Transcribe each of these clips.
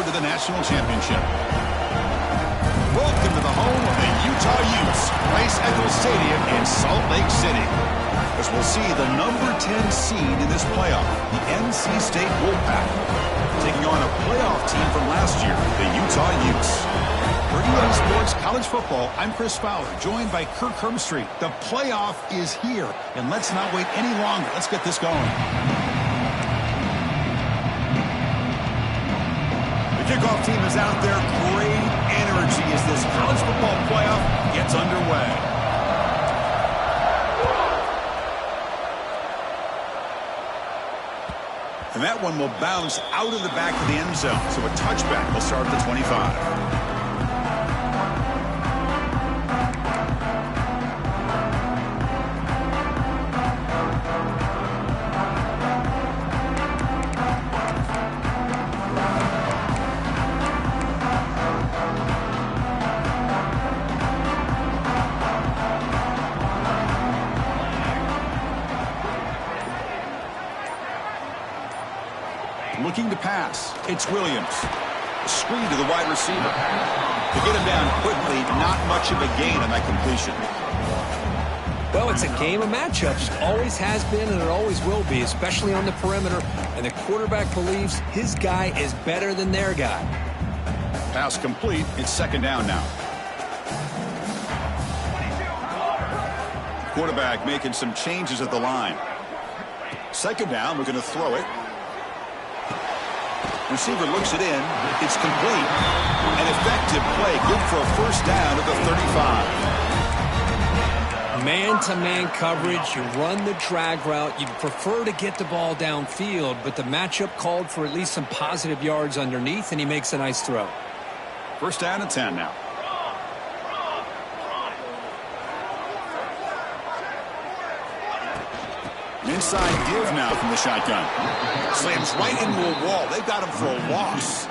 to the national championship. Welcome to the home of the Utah Utes, Rice Eccles Stadium in Salt Lake City. As we'll see the number 10 seed in this playoff, the NC State Wolfpack, taking on a playoff team from last year, the Utah Utes. For EA Sports College Football, I'm Chris Fowler, joined by Kirk Herbstreit. The playoff is here, and let's not wait any longer. Let's get this going. The kickoff team is out there. Great energy as this college football playoff gets underway. And that one will bounce out of the back of the end zone. So a touchback will start at the 25. Looking to pass. It's Williams. Screen to the wide receiver. To get him down quickly, not much of a gain on that completion. Well, it's a game of matchups. Always has been and it always will be, especially on the perimeter. And the quarterback believes his guy is better than their guy. Pass complete. It's second down now. Quarterback making some changes at the line. Second down, we're going to throw it. Receiver looks it in. It's complete. An effective play. Good for a first down at the 35. Man-to-man coverage. You run the drag route. You'd prefer to get the ball downfield, but the matchup called for at least some positive yards underneath, and he makes a nice throw. First down and 10 now. Inside give now from the shotgun. Slams right into a wall. They've got him for a loss.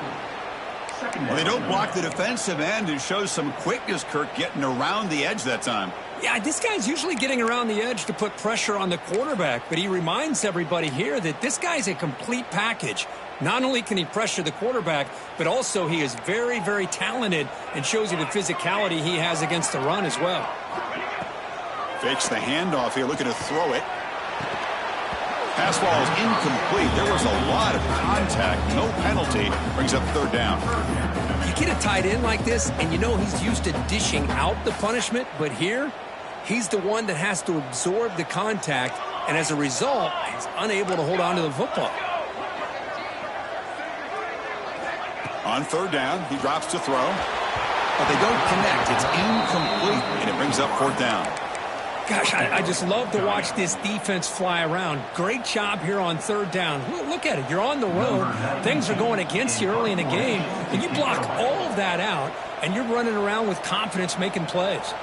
Well, they don't block the defensive end and shows some quickness, Kirk, getting around the edge that time. Yeah, this guy's usually getting around the edge to put pressure on the quarterback, but he reminds everybody here that this guy's a complete package. Not only can he pressure the quarterback, but also he is very, very talented and shows you the physicality he has against the run as well. Fakes the handoff here, looking to throw it. Pass ball is incomplete. There was a lot of contact. No penalty. Brings up third down. You get a tight end like this, and you know he's used to dishing out the punishment, but here, he's the one that has to absorb the contact, and as a result, he's unable to hold on to the football. On third down, he drops to throw. But they don't connect. It's incomplete, and it brings up fourth down. Gosh, I just love to watch this defense fly around. Great job here on third down. Look at it. You're on the road. Things are going against you early in the game, and you block all of that out, and you're running around with confidence making plays.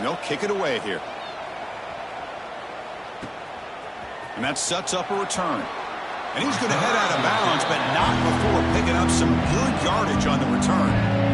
They'll kick it away here. And that sets up a return. And he's going to head out of bounds, but not before picking up some good yardage on the return.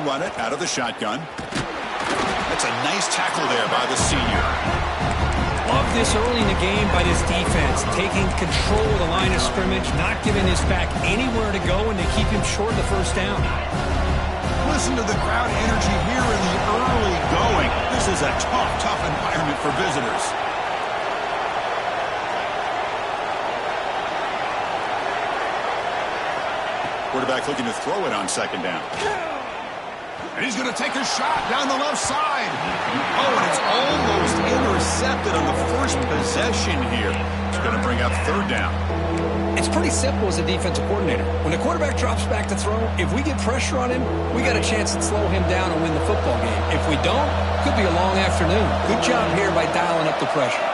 Run it out of the shotgun. That's a nice tackle there by the senior. Love this early in the game by this defense, taking control of the line of scrimmage, not giving his back anywhere to go, and they keep him short of the first down. Listen to the crowd energy here in the early going. This is a tough environment for visitors. Quarterback looking to throw it on second down. And he's going to take a shot down the left side. Oh, and it's almost intercepted on the first possession here. It's going to bring up third down. It's pretty simple as a defensive coordinator. When the quarterback drops back to throw, if we get pressure on him, we got a chance to slow him down and win the football game. If we don't, it could be a long afternoon. Good job here by dialing up the pressure.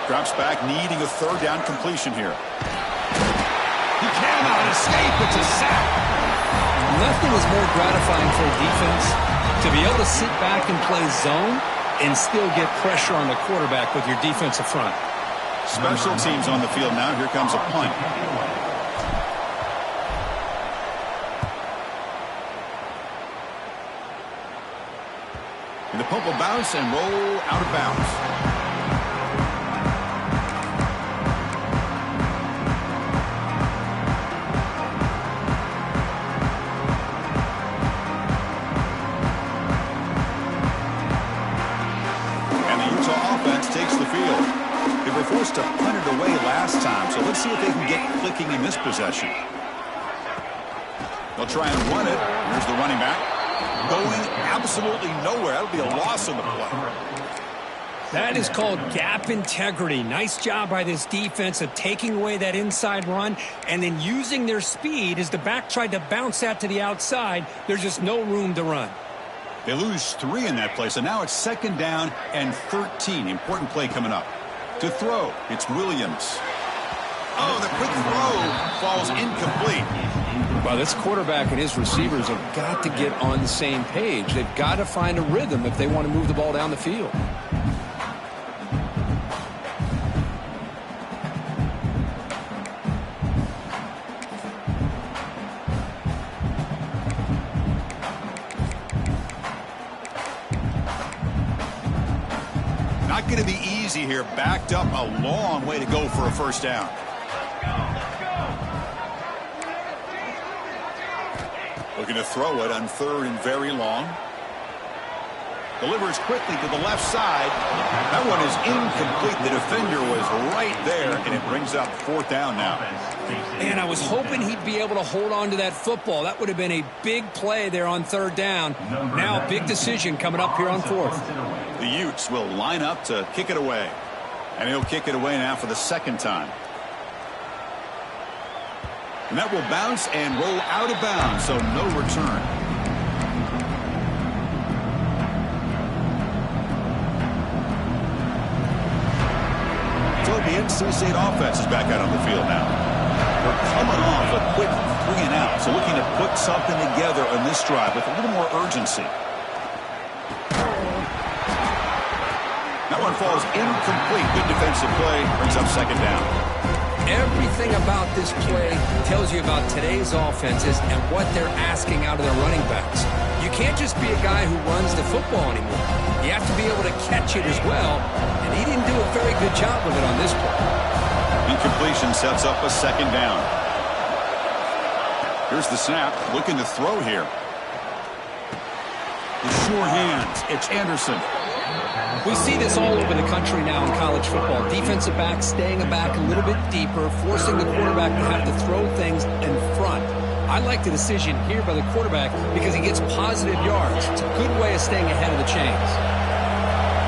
Drops back, needing a third down completion here. He can't escape. It's a sack. Nothing is more gratifying for a defense to be able to sit back and play zone and still get pressure on the quarterback with your defensive front. Special teams on the field now. Here comes a punt. And the punt will bounce and roll out of bounds. And the Utah offense takes the field. They were forced to punt it away last time, so let's see if they can get clicking in this possession. They'll try and run it. Here's the running back. Going absolutely nowhere. That'll be a loss on the play. That is called gap integrity. Nice job by this defense of taking away that inside run and then using their speed as the back tried to bounce that to the outside. There's just no room to run. They lose 3 in that play, so now it's 2nd down and 13. Important play coming up. To throw, it's Williams. Oh, the quick throw falls incomplete. Well, this quarterback and his receivers have got to get on the same page. They've got to find a rhythm if they want to move the ball down the field. Not going to be easy here. Backed up a long way to go for a first down. Looking to throw it on 3rd and very long. Delivers quickly to the left side. That one is incomplete. The defender was right there, and it brings up 4th down now. Man, I was hoping he'd be able to hold on to that football. That would have been a big play there on 3rd down. Now a big decision coming up here on 4th. The Utes will line up to kick it away. And he'll kick it away now for the 2nd time. And that will bounce and roll out of bounds, so no return. So the NC State offense is back out on the field now. We're coming off a quick 3 and out, so looking to put something together on this drive with a little more urgency. That one falls incomplete. Good defensive play, brings up 2nd down. Everything about this play tells you about today's offenses and what they're asking out of their running backs. You can't just be a guy who runs the football anymore. You have to be able to catch it as well, and he didn't do a very good job of it on this play. Incompletion sets up a 2nd down. Here's the snap, looking to throw here. With sure hands, it's Anderson. We see this all over the country now in college football. Defensive backs staying back a little bit deeper, forcing the quarterback to have to throw things in front. I like the decision here by the quarterback because he gets positive yards. It's a good way of staying ahead of the chains.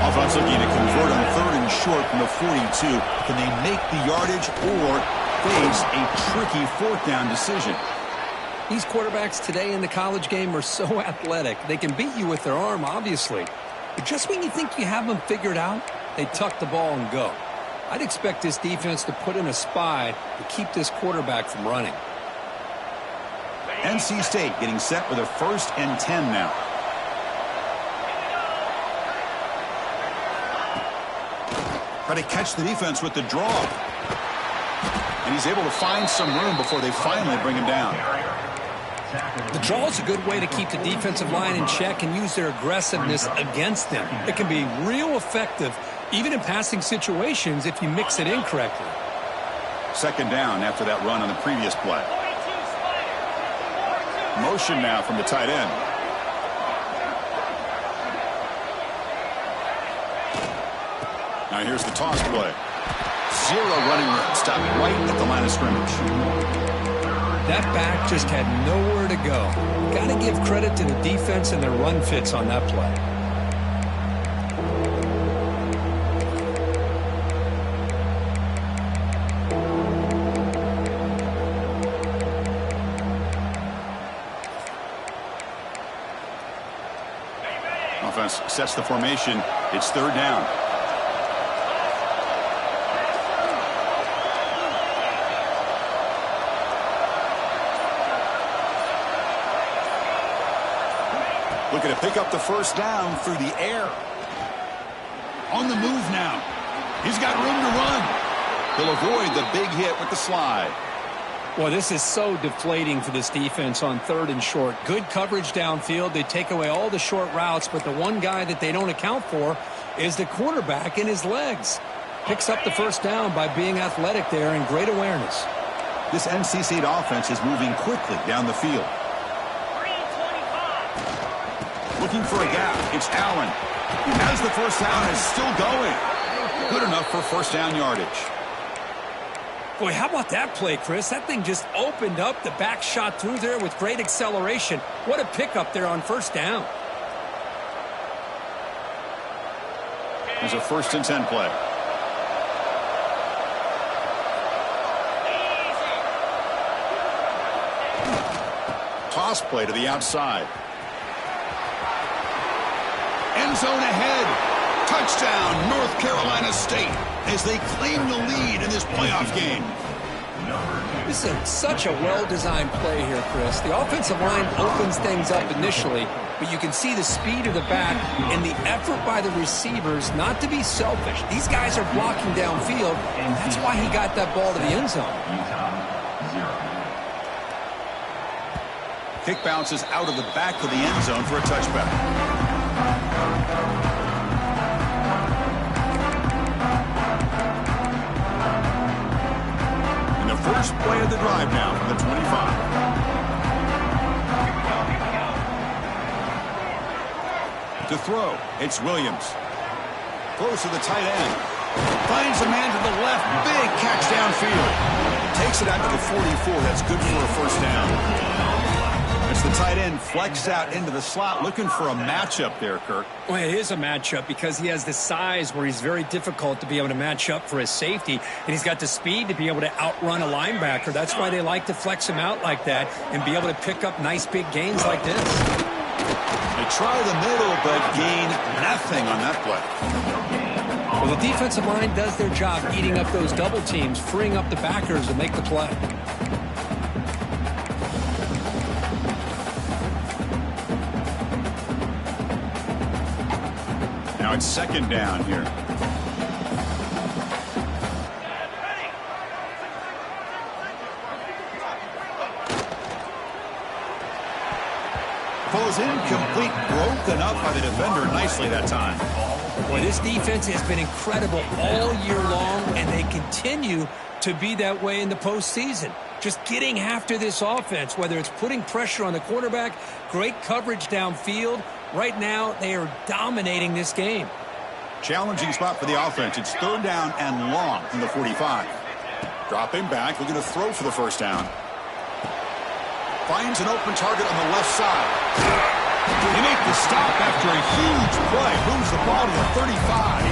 Offense looking to convert on 3rd and short from the 42. Can they make the yardage or face a tricky 4th down decision? These quarterbacks today in the college game are so athletic. They can beat you with their arm, obviously. But just when you think you have them figured out, they tuck the ball and go. I'd expect this defense to put in a spy to keep this quarterback from running. NC State getting set with a 1st and 10 now. Try to catch the defense with the draw. And he's able to find some room before they finally bring him down. The draw is a good way to keep the defensive line in check and use their aggressiveness against them. It can be real effective, even in passing situations, if you mix it in correctly. 2nd down after that run on the previous play. Motion now from the tight end. Now here's the toss play. 0 running room. Stopped right at the line of scrimmage. That back just had nowhere to go. Got to give credit to the defense and their run fits on that play. Offense sets the formation. It's 3rd down. Looking to pick up the first down through the air. On the move now. He's got room to run. He'll avoid the big hit with the slide. Well, this is so deflating for this defense on 3rd and short. Good coverage downfield. They take away all the short routes, but the one guy that they don't account for is the quarterback in his legs. Picks up the first down by being athletic there and great awareness. This NC State offense is moving quickly down the field. Looking for a gap. It's Allen. He has the first down and is still going. Good enough for first down yardage. Boy, how about that play, Chris? That thing just opened up. The back shot through there with great acceleration. What a pickup there on first down. There's a 1st and 10 play. Toss play to the outside. End zone ahead. Touchdown, North Carolina State, as they claim the lead in this playoff game. This is such a well-designed play here, Chris. The offensive line opens things up initially, but you can see the speed of the back and the effort by the receivers not to be selfish. These guys are blocking downfield, and that's why he got that ball to the end zone. Kick bounces out of the back of the end zone for a touchback. First play of the drive now from the 25. To throw, it's Williams. Throws to the tight end. Finds a man to the left. Big catch downfield. Takes it out to the 44. That's good for a first down. It's the tight end flexed out into the slot, looking for a matchup there, Kirk. Well, it is a matchup because he has the size where he's very difficult to be able to match up for his safety, and he's got the speed to be able to outrun a linebacker. That's why they like to flex him out like that and be able to pick up nice big gains like this. They try the middle, but gain nothing on that play. Well, the defensive line does their job eating up those double teams, freeing up the backers to make the play. Now it's 2nd down here. Falls incomplete, broken up by the defender nicely that time. Boy, this defense has been incredible all year long, and they continue to be that way in the postseason. Just getting after this offense, whether it's putting pressure on the quarterback, great coverage downfield. Right now, they are dominating this game. Challenging spot for the offense. It's 3rd down and long from the 45. Dropping back, looking to throw for the first down. Finds an open target on the left side. They make the stop after a huge play. Moves the ball to the 35.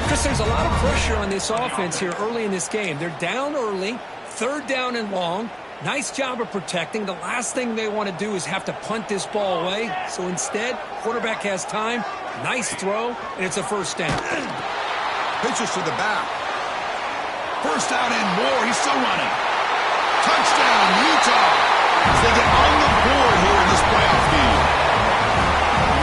Chris, there's a lot of pressure on this offense here early in this game. They're down early, 3rd down and long. Nice job of protecting. The last thing they want to do is have to punt this ball away. So instead, quarterback has time. Nice throw, and it's a first down. Pitches to the back. First down and more. He's still running. Touchdown, Utah, as they get on the board here in this playoff game.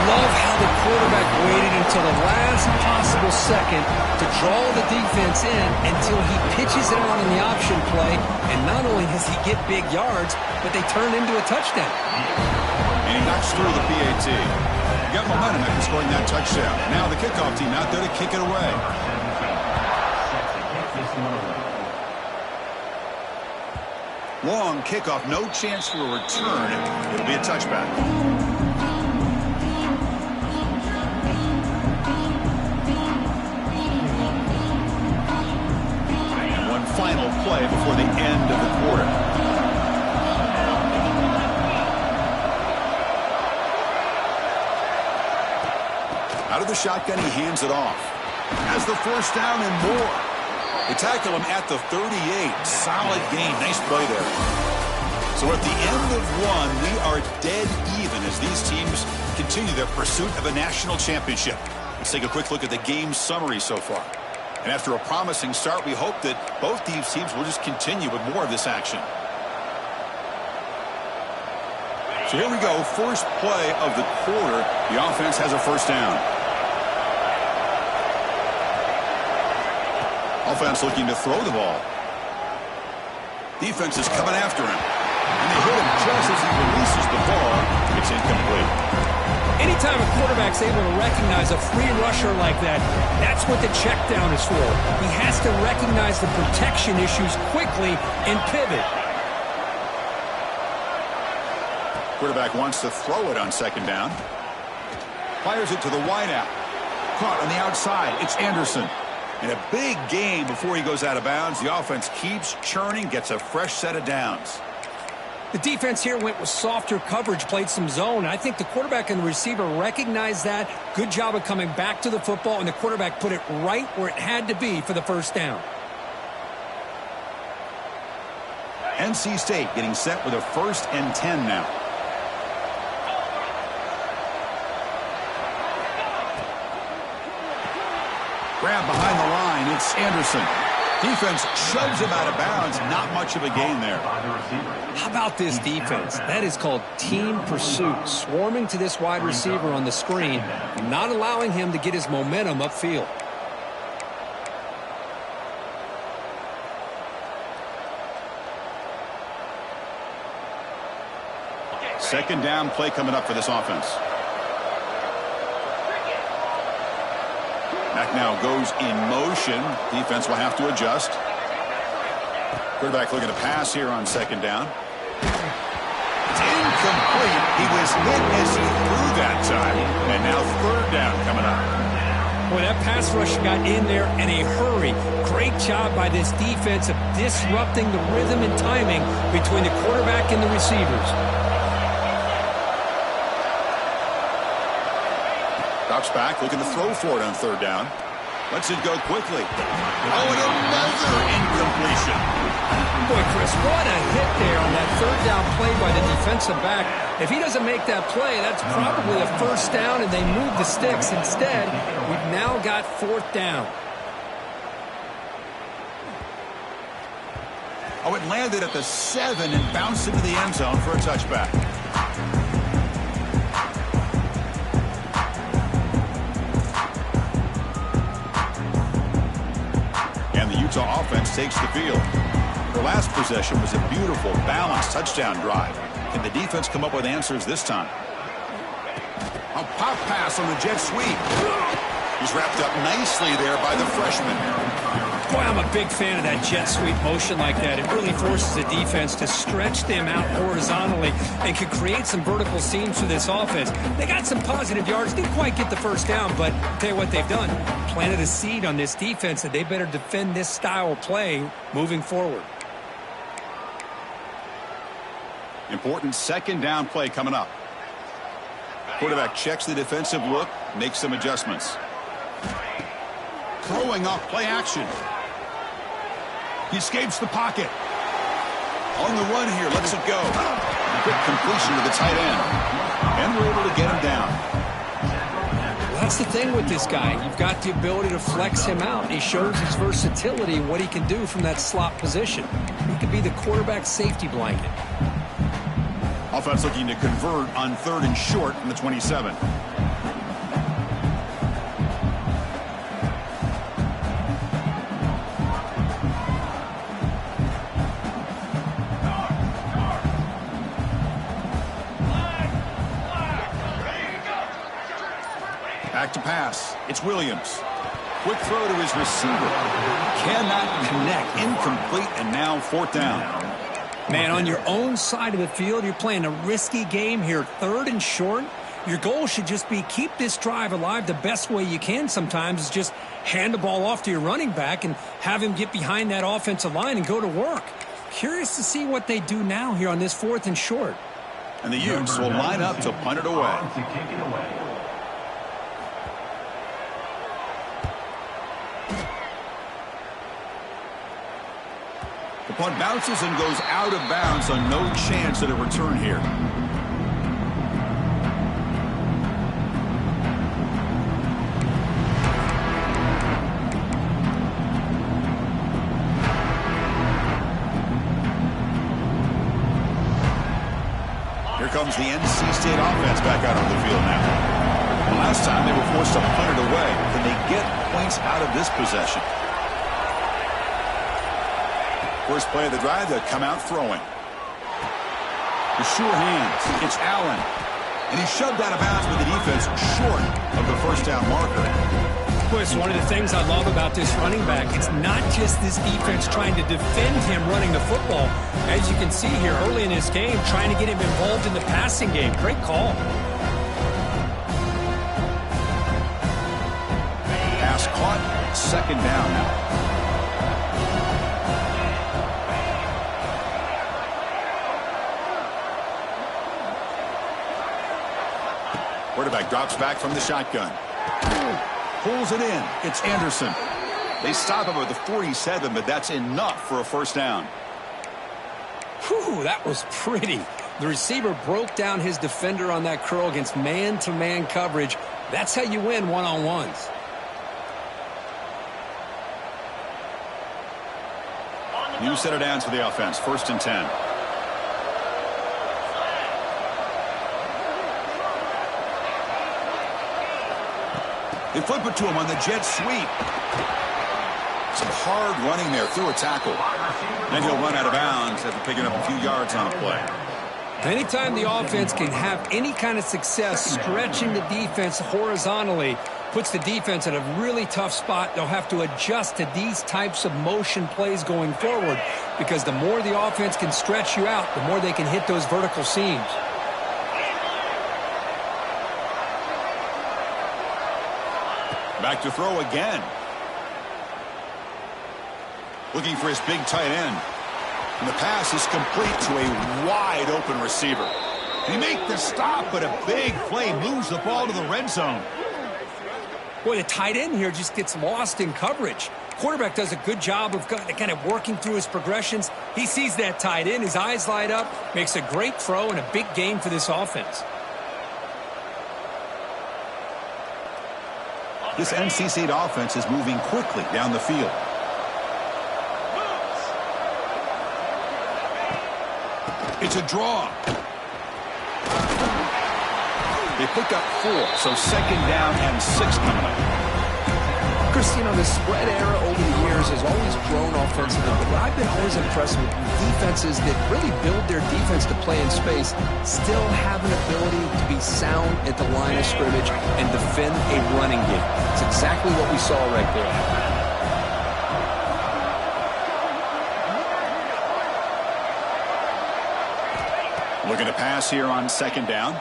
Love how the quarterback waited until the last possible second to draw the defense in until he pitches it on in the option play. And not only does he get big yards, but they turn into a touchdown. And he knocks through the PAT. He got momentum after scoring that touchdown. Now the kickoff team out there to kick it away. Long kickoff, no chance for a return. It'll be a touchback. Final play before the end of the quarter. Out of the shotgun, he hands it off. Has the first down and more. They tackle him at the 38. Solid gain. Nice play there. So at the end of one, we are dead even as these teams continue their pursuit of a national championship. Let's take a quick look at the game summary so far. And after a promising start, we hope that both these teams will just continue with more of this action. So here we go, first play of the quarter. The offense has a first down. Offense looking to throw the ball. Defense is coming after him. And they hit him just as he releases the ball. It's incomplete. Anytime a quarterback's able to recognize a free rusher like that, that's what the check down is for. He has to recognize the protection issues quickly and pivot. Quarterback wants to throw it on second down. Fires it to the wideout. Caught on the outside. It's Anderson. And a big gain before he goes out of bounds. The offense keeps churning, gets a fresh set of downs. The defense here went with softer coverage, played some zone. I think the quarterback and the receiver recognized that. Good job of coming back to the football, and the quarterback put it right where it had to be for the first down. NC State getting set with a 1st and 10 now. Grab behind the line. It's Anderson. Defense shoves him out of bounds. Not much of a gain there. How about this defense? That is called team pursuit. Swarming to this wide receiver on the screen, not allowing him to get his momentum upfield. Second down play coming up for this offense. Back now goes in motion. Defense will have to adjust. Quarterback looking to pass here on second down. It's incomplete. He was hit as he threw that time. And now third down coming up. Boy, that pass rush got in there in a hurry. Great job by this defense of disrupting the rhythm and timing between the quarterback and the receivers. Drops back, looking to throw for it on third down. Lets it go quickly. Oh, and another incompletion. Boy, Chris, what a hit there on that third down play by the defensive back. If he doesn't make that play, that's probably a first down, and they move the sticks. Instead, we've now got fourth down. Oh, it landed at the 7 and bounced into the end zone for a touchback. Utah offense takes the field. Their last possession was a beautiful, balanced touchdown drive. Can the defense come up with answers this time? A pop pass on the jet sweep. He's wrapped up nicely there by the freshman. Boy, I'm a big fan of that jet sweep motion like that. It really forces the defense to stretch them out horizontally and can create some vertical seams for this offense. They got some positive yards. Didn't quite get the first down, but I'll tell you what they've done. Planted a seed on this defense that they better defend this style of play moving forward. Important second down play coming up. Quarterback checks the defensive look, makes some adjustments. Throwing off play action. He escapes the pocket. On the run here, lets it go. Quick completion to the tight end. And we're able to get him down. Well, that's the thing with this guy. You've got the ability to flex him out. He shows his versatility, what he can do from that slot position. He could be the quarterback safety blanket. Offense looking to convert on 3rd and short from the 27. Back to pass. It's Williams. Quick throw to his receiver. Cannot connect. Incomplete, and now fourth down. Man, on your own side of the field, you're playing a risky game here. 3rd and short. Your goal should just be keep this drive alive the best way you can sometimes is just hand the ball off to your running back and have him get behind that offensive line and go to work. Curious to see what they do now here on this 4th and short. And the Utes will line up to punt it away. The punt bounces and goes out of bounds on no chance at a return here. Here comes the NC State offense back out on the field now. Last time they were forced to punt it away. Can they get points out of this possession? First play of the drive, they'll come out throwing. The sure hands. It's Allen. And he's shoved out of bounds with the defense short of the first down marker. Boy, it's one of the things I love about this running back. It's not just this defense trying to defend him running the football. As you can see here early in this game, trying to get him involved in the passing game. Great call. Pass caught. Second down now. Quarterback drops back from the shotgun. Pulls it in. It's Anderson. They stop him at the 47, but that's enough for a first down. Whew, that was pretty. The receiver broke down his defender on that curl against man-to-man coverage. That's how you win one-on-ones. New set of downs for the offense. 1st and 10. They flip it to him on the jet sweep. Some hard running there through a tackle. Then he'll run out of bounds after picking up a few yards on a play. Anytime the offense can have any kind of success stretching the defense horizontally, puts the defense in a really tough spot. They'll have to adjust to these types of motion plays going forward, because the more the offense can stretch you out, the more they can hit those vertical seams. Back to throw again. Looking for his big tight end. And the pass is complete to a wide open receiver. They make the stop, but a big play moves the ball to the red zone. Boy, the tight end here just gets lost in coverage. Quarterback does a good job of kind of working through his progressions. He sees that tight end, his eyes light up, makes a great throw and a big gain for this offense. This NC State offense is moving quickly down the field. It's a draw. They pick up 4, so 2nd down and 6 coming up. Chris, you know, the spread era over the years has always grown offensively, but what I've been always impressed with defenses that really build their defense to play in space still have an ability to be sound at the line of scrimmage and defend a running game. It's exactly what we saw right there. Looking to pass here on 2nd down.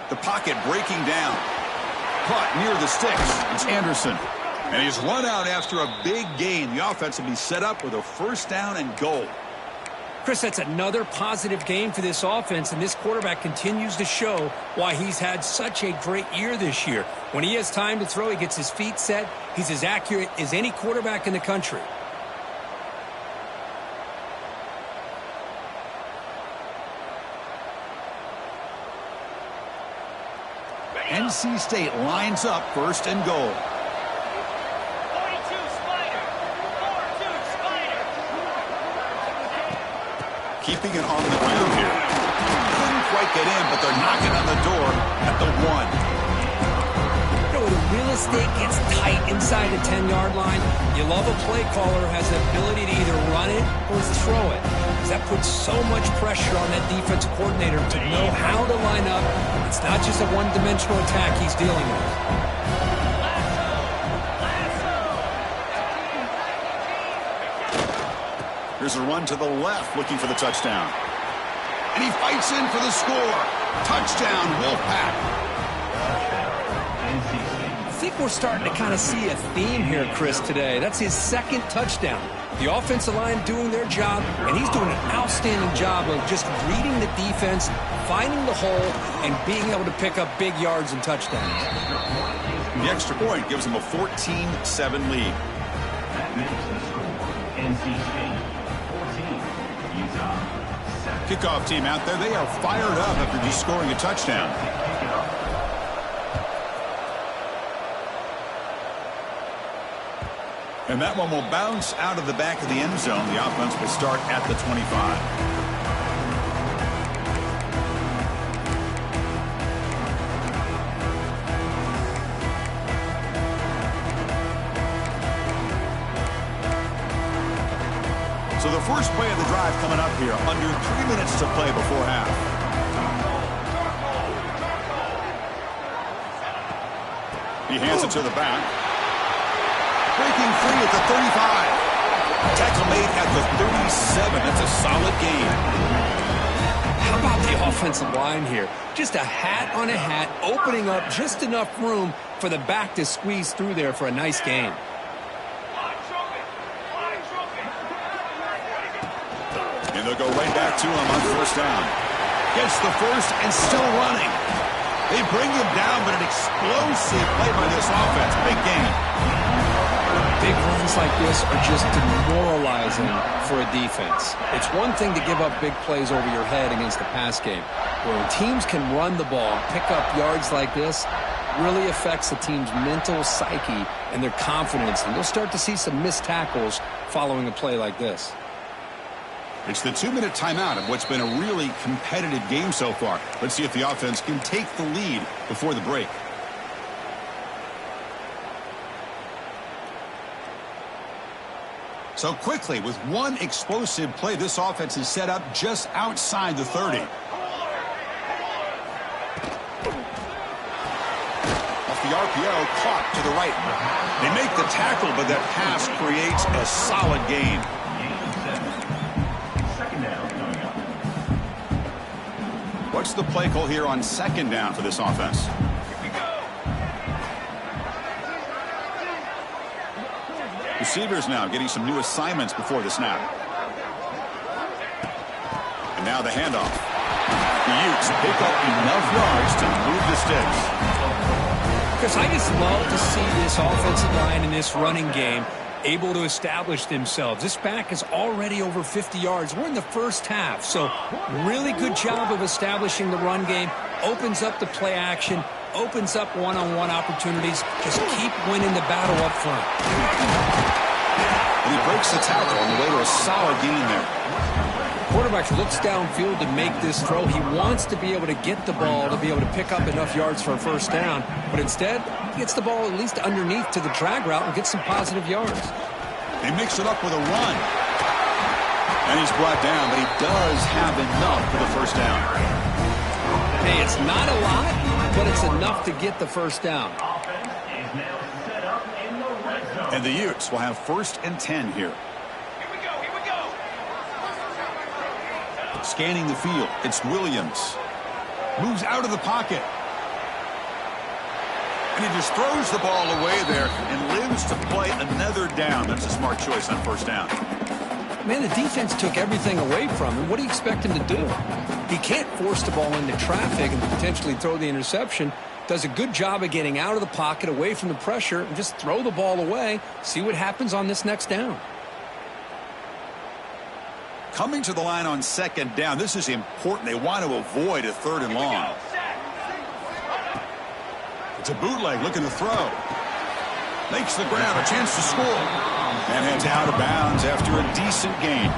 The pocket breaking down. Caught near the sticks. It's Anderson. And he's run out after a big gain. The offense will be set up with a 1st down and goal. Chris, that's another positive game for this offense, and this quarterback continues to show why he's had such a great year this year. When he has time to throw, he gets his feet set. He's as accurate as any quarterback in the country. NC State lines up 1st and goal. 42 Spider. 42 Spider. Keeping it on the ground here. Couldn't quite get in, but they're knocking on the door at the 1. You know, when the real estate gets tight inside the 10-yard line, you love a play caller who has the ability to either run it or throw it. That puts so much pressure on that defensive coordinator to know how to line up. It's not just a one-dimensional attack he's dealing with. Here's a run to the left, looking for the touchdown. And he fights in for the score. Touchdown, Wolfpack. I think we're starting to kind of see a theme here, Chris, today. That's his 2nd touchdown. The offensive line doing their job, and he's doing an outstanding job of just reading the defense, finding the hole, and being able to pick up big yards and touchdowns. The extra point gives them a 14-7 lead. Kickoff team out there, they are fired up after just scoring a touchdown. And that one will bounce out of the back of the end zone. The offense will start at the 25. first play of the drive coming up here. Under 3 minutes to play before half. He hands it to the back. Breaking free at the 35. Tackle made at the 37. That's a solid gain. How about the offensive line here? Just a hat on a hat, opening up just enough room for the back to squeeze through there for a nice gain. And they'll go right back to him on first down. Gets the first and still running. They bring him down, but an explosive play by this offense. Big gain. Big runs like this are just demoralizing for a defense. It's one thing to give up big plays over your head against the pass game. When teams can run the ball, pick up yards like this, really affects the team's mental psyche and their confidence. And you'll start to see some missed tackles following a play like this. It's the 2-minute timeout of what's been a really competitive game so far. Let's see if the offense can take the lead before the break. So quickly, with one explosive play, this offense is set up just outside the 30. Off the RPO, caught to the right. They make the tackle, but that pass creates a solid gain. What's the play call here on second down for this offense? Receivers now getting some new assignments before the snap. And now the handoff. The Utes pick up enough yards to move the sticks. Chris, I just love to see this offensive line in this running game able to establish themselves. This back is already over 50 yards. We're in the first half, so really good job of establishing the run game. Opens up the play action, opens up one-on-one opportunities. Just keep winning the battle up front. And he breaks the tackle on the way to a solid gain there. Quarterback looks downfield to make this throw. He wants to be able to get the ball to be able to pick up enough yards for a first down, but instead he gets the ball at least underneath to the drag route and gets some positive yards. They mix it up with a run. And he's brought down, but he does have enough for the first down. Hey, it's not a lot, but it's enough to get the first down. And the Utes will have 1st and 10 here. Scanning the field, it's Williams. Moves out of the pocket. And he just throws the ball away there and lives to play another down. That's a smart choice on first down. Man, the defense took everything away from him. What do you expect him to do? He can't force the ball into traffic and potentially throw the interception. Does a good job of getting out of the pocket, away from the pressure, and just throw the ball away. See what happens on this next down. Coming to the line on second down, this is important. They want to avoid a 3rd and long. It's a bootleg looking to throw. Makes the grab, a chance to score. And heads out of bounds after a decent gain.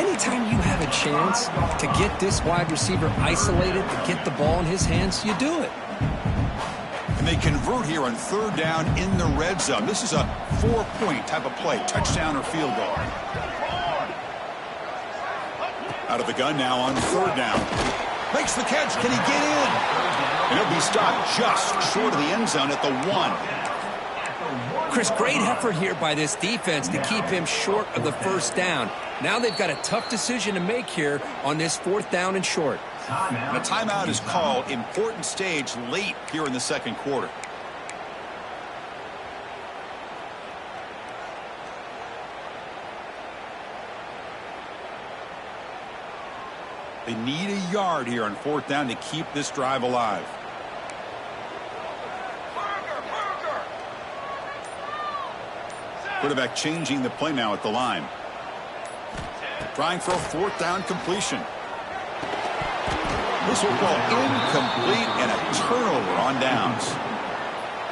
Anytime you have a chance to get this wide receiver isolated, to get the ball in his hands, you do it. And they convert here on 3rd down in the red zone. This is a 4-point type of play, touchdown or field goal. Out of the gun now on 3rd down. Makes the catch. Can he get in? And he'll be stopped just short of the end zone at the 1. Chris, great effort here by this defense to keep him short of the first down. Now they've got a tough decision to make here on this 4th down and short. And a timeout is called. Important stage late here in the second quarter. They need a yard here on 4th down to keep this drive alive. Quarterback changing the play now at the line. Trying for a 4th down completion. This will go incomplete and a turnover on downs.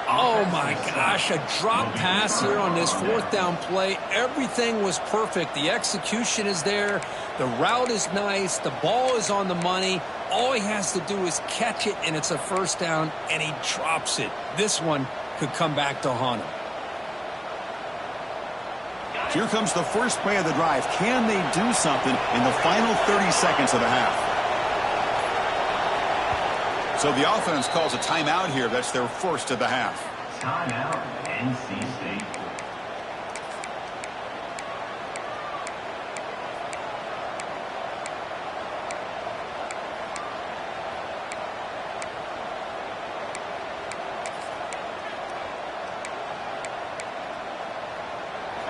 Oh my gosh, a drop pass here on this 4th down play. Everything was perfect. The execution is there. The route is nice. The ball is on the money. All he has to do is catch it, and it's a first down, and he drops it. This one could come back to haunt him. Here comes the first play of the drive. Can they do something in the final 30 seconds of the half? So the offense calls a timeout here. That's their first of the half. Timeout, NC State.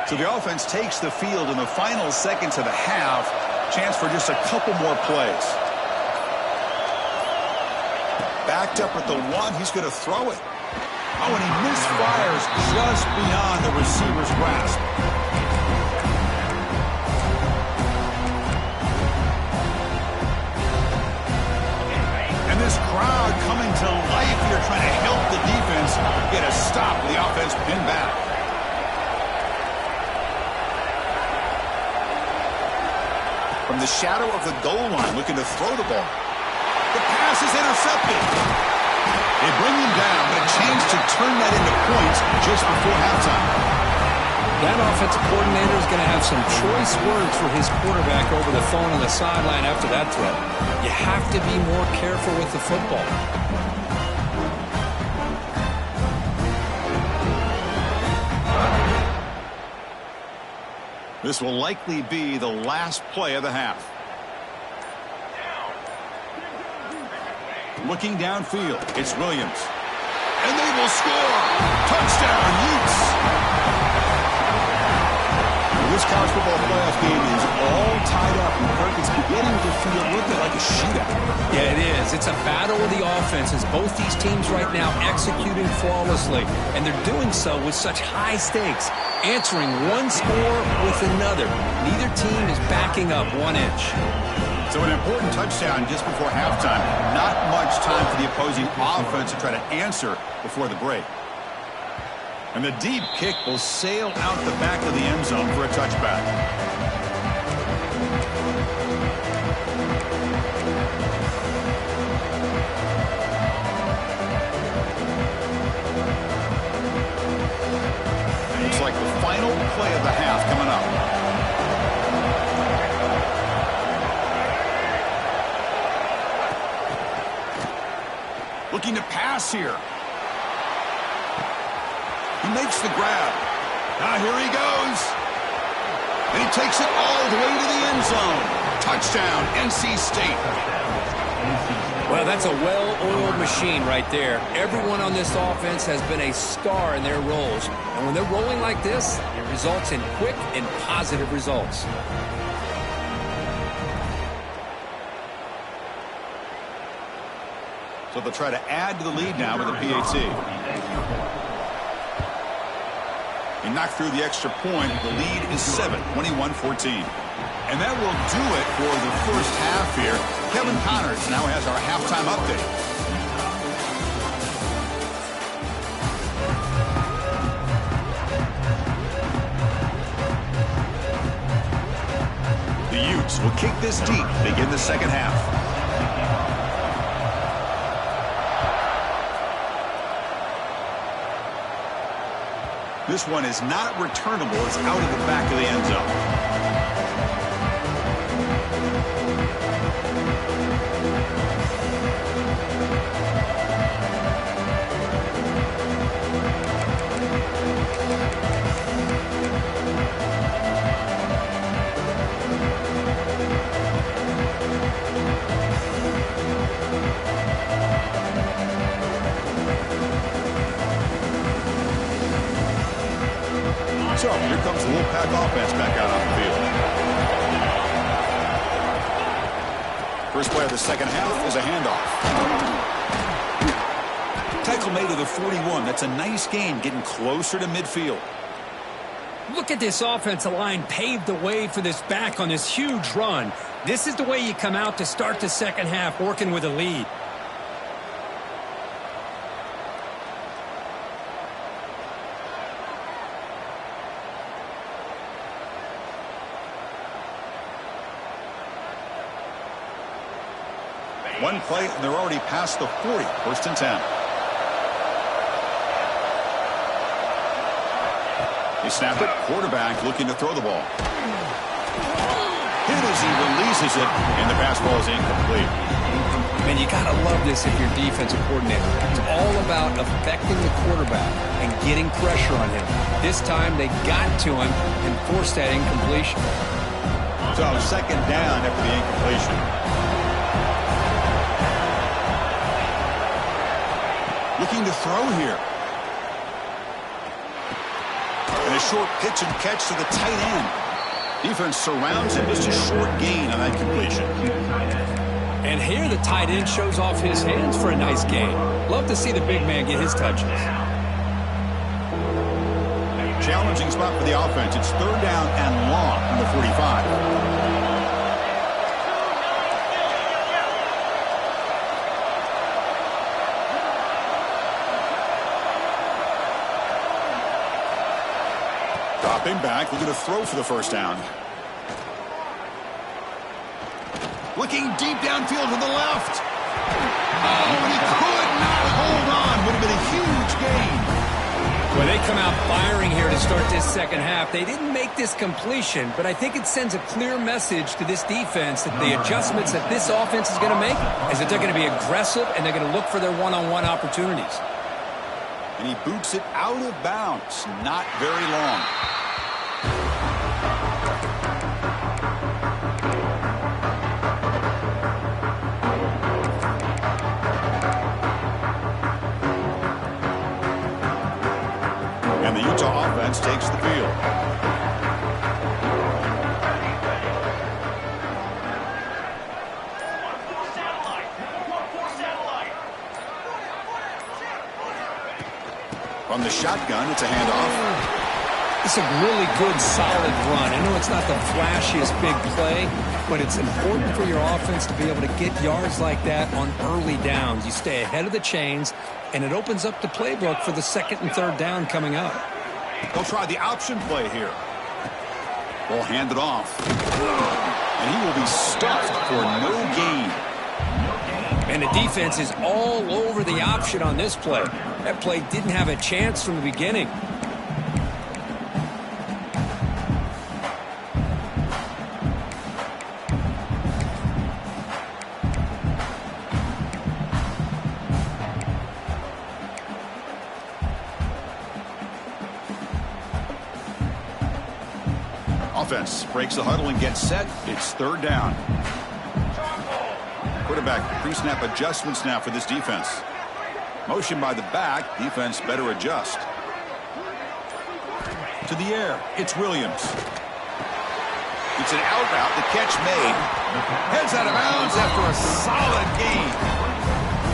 So the offense takes the field in the final seconds of the half. Chance for just a couple more plays. Backed up at the one. He's going to throw it. Oh, and he misfires just beyond the receiver's grasp. And this crowd coming to life here trying to help the defense get a stop with the offense pinned back. From the shadow of the goal line, looking to throw the ball. The pass is intercepted. They bring him down, but a chance to turn that into points just before halftime. That offensive coordinator is going to have some choice words for his quarterback over the phone on the sideline after that throw. You have to be more careful with the football. This will likely be the last play of the half. Looking downfield, it's Williams. And they will score! Touchdown, Utes! This college football playoff game is all tied up, and Kirk, it's beginning to feel a little bit like a shootout. Yeah, it is. It's a battle of the offenses. Both these teams right now executing flawlessly, and they're doing so with such high stakes, answering one score with another. Neither team is backing up 1 inch. So an important touchdown just before halftime. Not much time for the opposing offense to try to answer before the break. And the deep kick will sail out the back of the end zone for a touchback. Looks like the final play of the half coming up. Looking to pass here. He makes the grab. Now here he goes. And he takes it all the way to the end zone. Touchdown, NC State. Well, that's a well-oiled machine right there. Everyone on this offense has been a star in their roles. And when they're rolling like this, it results in quick and positive results. So they'll try to add to the lead now with a PAT. He knocked through the extra point. The lead is 7, 21-14. And that will do it for the first half here. Kevin Connors now has our halftime update. The Utes will kick this deep, begin the second half. This one is not returnable. It's out of the back of the end zone. So here comes the Wolfpack offense back out on the field. First play of the second half is a handoff. Tackle made to the 41. That's a nice gain, getting closer to midfield. Look at this offensive line paved the way for this back on this huge run. This is the way you come out to start the second half, working with a lead. One play, and they're already past the 40. First and 10. They snap it. Quarterback looking to throw the ball. Hit as he releases it, and the pass ball is incomplete. And you got to love this if you're defensive coordinator. It's all about affecting the quarterback and getting pressure on him. This time they got to him and forced that incompletion. So second down after the incompletion. Looking to throw here. And a short pitch and catch to the tight end. Defense surrounds him, just a short gain on that completion. And here the tight end shows off his hands for a nice gain. Love to see the big man get his touches. Challenging spot for the offense. It's third down and long from the 45. Dropping back, looking to throw for the first down. Looking deep downfield to the left. Oh, he could not hold on. Would have been a huge gain. Well, they come out firing here to start this second half. They didn't make this completion, but I think it sends a clear message to this defense that the adjustments that this offense is going to make is that they're going to be aggressive and they're going to look for their one-on-one opportunities. And he boots it out of bounds. Not very long. And the Utah offense takes the field. From the shotgun, it's a handoff. It's a really good, solid run. I know it's not the flashiest big play, but it's important for your offense to be able to get yards like that on early downs. You stay ahead of the chains, and it opens up the playbook for the second and third down coming up. They'll try the option play here. Ball handed off. And he will be stuffed for no gain. And the defense is all over the option on this play. That play didn't have a chance from the beginning. Offense breaks the huddle and gets set. It's third down. Quarterback pre-snap adjustments now for this defense. Motion by the back. Defense better adjust. To the air. It's Williams. It's an out route. The catch made. Heads out of bounds after a solid gain.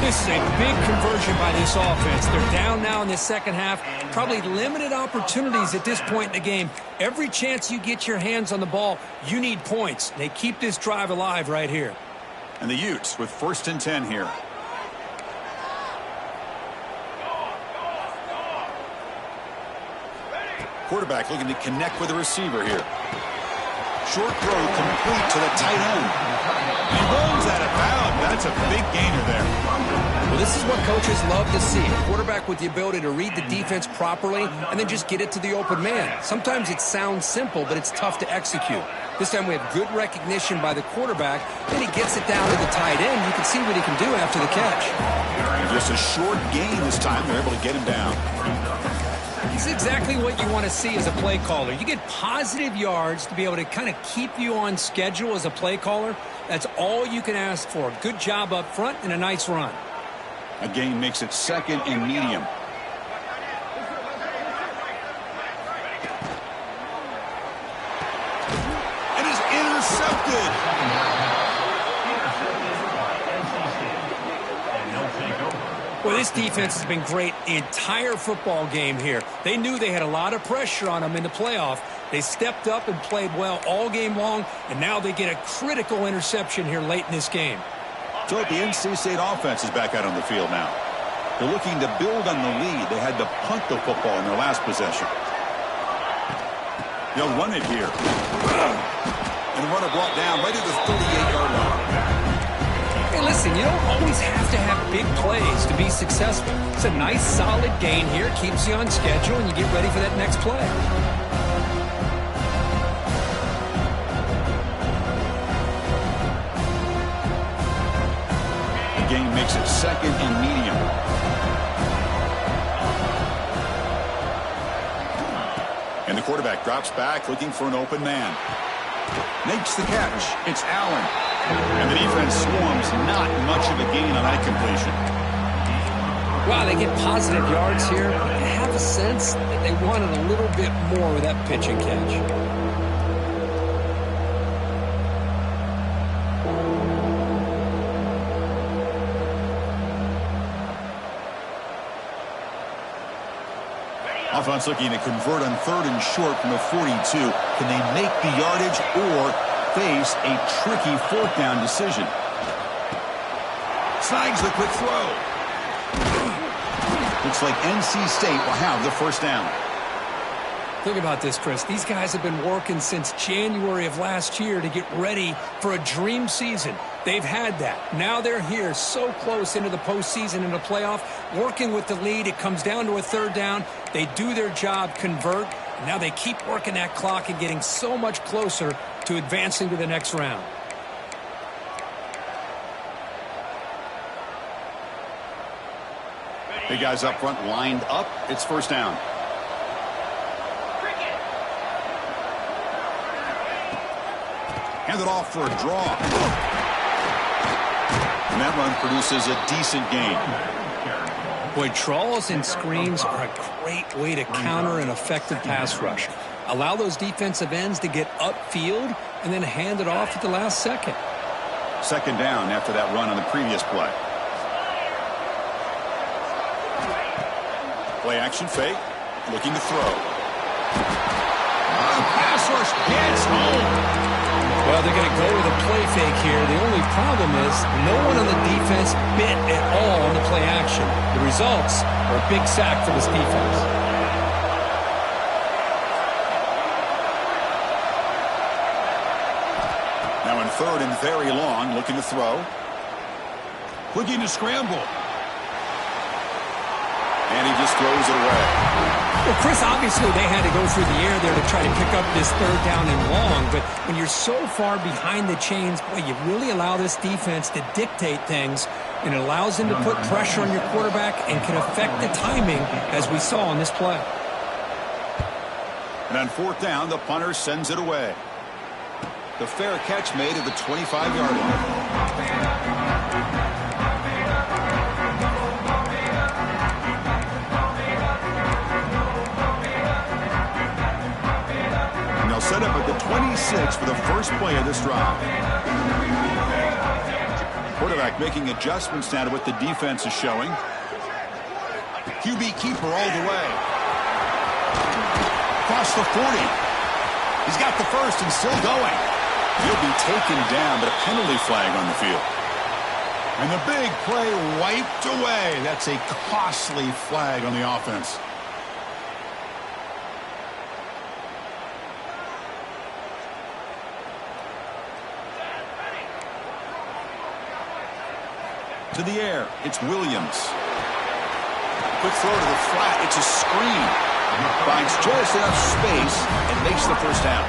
This is a big conversion by this offense. They're down now in the second half. Probably limited opportunities at this point in the game. Every chance you get your hands on the ball, you need points. They keep this drive alive right here. And the Utes with first and 10 here. Quarterback looking to connect with the receiver here. Short throw complete to the tight end. He rolls out of bounds. That's a big gainer there. Well, this is what coaches love to see. A quarterback with the ability to read the defense properly and then just get it to the open man. Sometimes it sounds simple, but it's tough to execute. This time we have good recognition by the quarterback. Then he gets it down to the tight end. You can see what he can do after the catch. Just a short gain this time. They're able to get him down. It's exactly what you want to see as a play caller. You get positive yards to be able to kind of keep you on schedule as a play caller. That's all you can ask for. Good job up front and a nice run. A gain makes it second and medium. It is intercepted. Well, this defense has been great the entire football game here. They knew they had a lot of pressure on them in the playoff. They stepped up and played well all game long, and now they get a critical interception here late in this game. So the NC State offense is back out on the field now. They're looking to build on the lead. They had to punt the football in their last possession. They'll run it here. And the runner brought down right at the 38-yard line. Hey, listen, you don't always have to have big plays to be successful. It's a nice, solid gain here. Keeps you on schedule, and you get ready for that next play. gain makes it 2nd and medium. And the quarterback drops back looking for an open man. Makes the catch. It's Allen. And the defense swarms. Not much of a gain on that completion. Wow, they get positive yards here. I have a sense that they wanted a little bit more with that pitch and catch. Offense looking to convert on 3rd and short from the 42. Can they make the yardage or face a tricky 4th down decision? Snags the quick throw. Looks like NC State will have the 1st down. Think about this, Chris. These guys have been working since January of last year to get ready for a dream season. They've had that. Now they're here so close into the postseason and the playoff, working with the lead. It comes down to a 3rd down. They do their job, convert, and now they keep working that clock and getting so much closer to advancing to the next round. Big guys up front lined up. It's 1st down. Hand it off for a draw. And that run produces a decent gain. Boy, draws and screens are a great way to counter an effective pass rush. Allow those defensive ends to get upfield and then hand it off at the last second. 2nd down after that run on the previous play. Play action fake. Looking to throw. Pass rush gets home. Well, they're going to go with a play fake here. The only problem is no one on the defense bit at all on the play action. The results are a big sack for this defense. Now in 3rd and very long, looking to throw. Looking to scramble. And he just throws it away. Well, Chris, obviously they had to go through the air there to try to pick up this 3rd down and long, but when you're so far behind the chains, boy, you really allow this defense to dictate things, and it allows them to put pressure on your quarterback and can affect the timing, as we saw on this play. And on 4th down, the punter sends it away. The fair catch made at the 25-yard line. Set up at the 26 for the first play of this drive. Quarterback making adjustments now to what the defense is showing. QB keeper all the way. Across the 40. He's got the 1st and still going. He'll be taken down, but a penalty flag on the field. And the big play wiped away. That's a costly flag on the offense. To the air, it's Williams. Quick throw to the flat, it's a screen. Finds just enough space and makes the 1st down.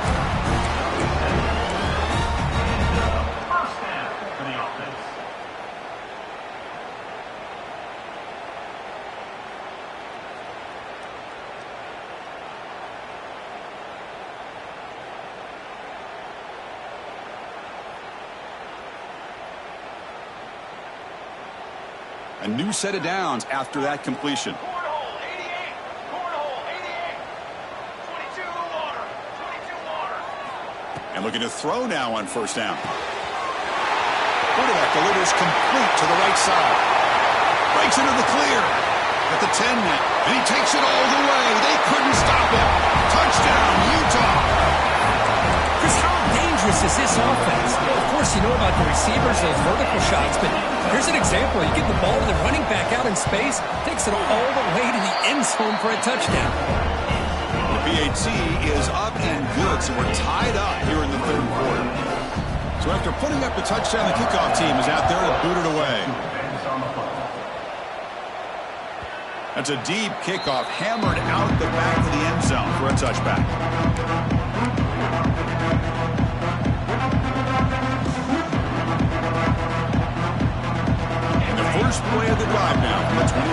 1st down for the offense. A new set of downs after that completion. Cornhole, 88. Cornhole, 88. 22 water. 22 water. And looking to throw now on 1st down. Quarterback delivers complete to the right side. Breaks into the clear. At the 10 now. And he takes it all the way. They couldn't stop him. Touchdown, Utah. Chris, how dangerous is this offense? Of course, you know about the receivers, those vertical shots, but here's an example. You get the ball to the running back out in space, takes it all the way to the end zone for a touchdown. The PAT is up and good, so we're tied up here in the 3rd quarter. So after putting up the touchdown, the kickoff team is out there to boot it away. That's a deep kickoff, hammered out the back of the end zone for a touchback. first play of the drive now from the 25.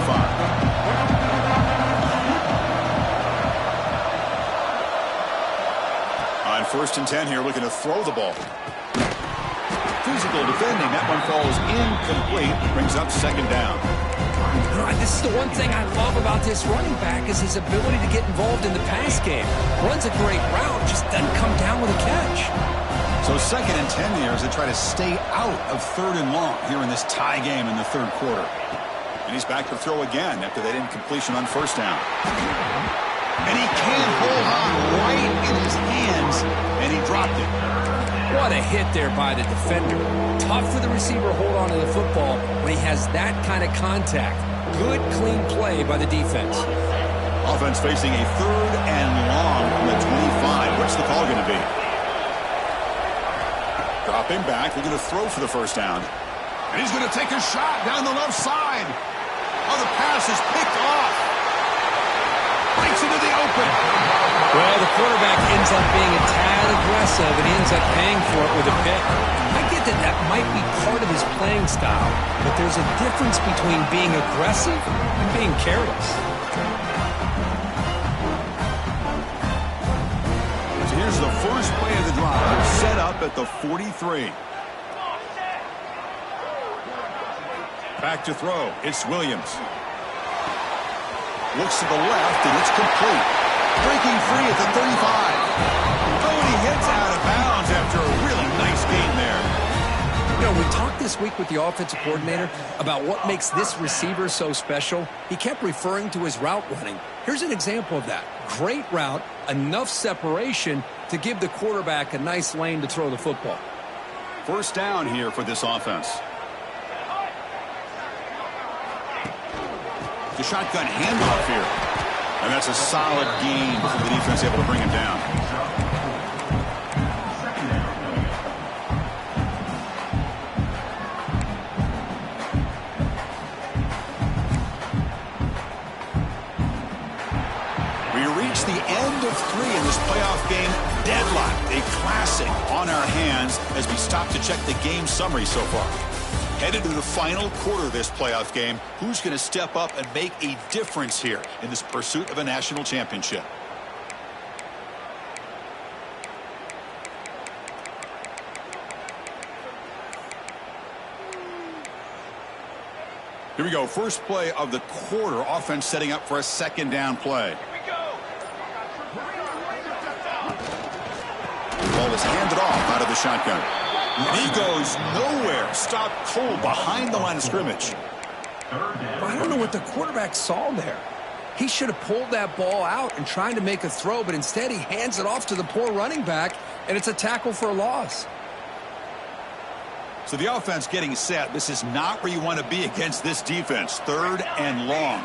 On 1st and 10 here, looking to throw the ball. Physical defending. That one falls incomplete. Brings up 2nd down. This is the one thing I love about this running back is his ability to get involved in the pass game. Runs a great route, just doesn't come down with a catch. So 2nd and 10 here as they try to stay out of 3rd and long here in this tie game in the 3rd quarter. And he's back to throw again after that incompletion on 1st down. And he can't hold on right in his hands, and he dropped it. What a hit there by the defender. Tough for the receiver to hold on to the football when he has that kind of contact. Good, clean play by the defense. Offense facing a 3rd and long from the 25. What's the call going to be? Dropping back, looking to throw for the 1st down. And he's going to take a shot down the left side. Oh, the pass is picked off. Breaks into the open. Well, the quarterback ends up being a tad aggressive, and he ends up paying for it with a pick. I get that that might be part of his playing style, but there's a difference between being aggressive and being careless. So here's the first play of the drive, set up at the 43. Back to throw. It's Williams. Looks to the left, and it's complete. Breaking free at the 35. Oh, and he hits out of bounds after a really nice gain there. You know, we talked this week with the offensive coordinator about what makes this receiver so special. He kept referring to his route running. Here's an example of that. Great route, enough separation to give the quarterback a nice lane to throw the football. 1st down here for this offense. The shotgun handoff here. And that's a solid gain for the defense able to bring him down. We reach the end of 3 in this playoff game. Deadlocked, a classic on our hands as we stop to check the game summary so far. Headed to the final quarter of this playoff game. Who's going to step up and make a difference here in this pursuit of a national championship? Here we go. First play of the quarter. Offense setting up for a 2nd down play. The ball is handed off out of the shotgun. And he goes nowhere. Stopped cold behind the line of scrimmage. I don't know what the quarterback saw there. He should have pulled that ball out and tried to make a throw, but instead he hands it off to the poor running back, and it's a tackle for a loss. So the offense getting set. This is not where you want to be against this defense. 3rd and long.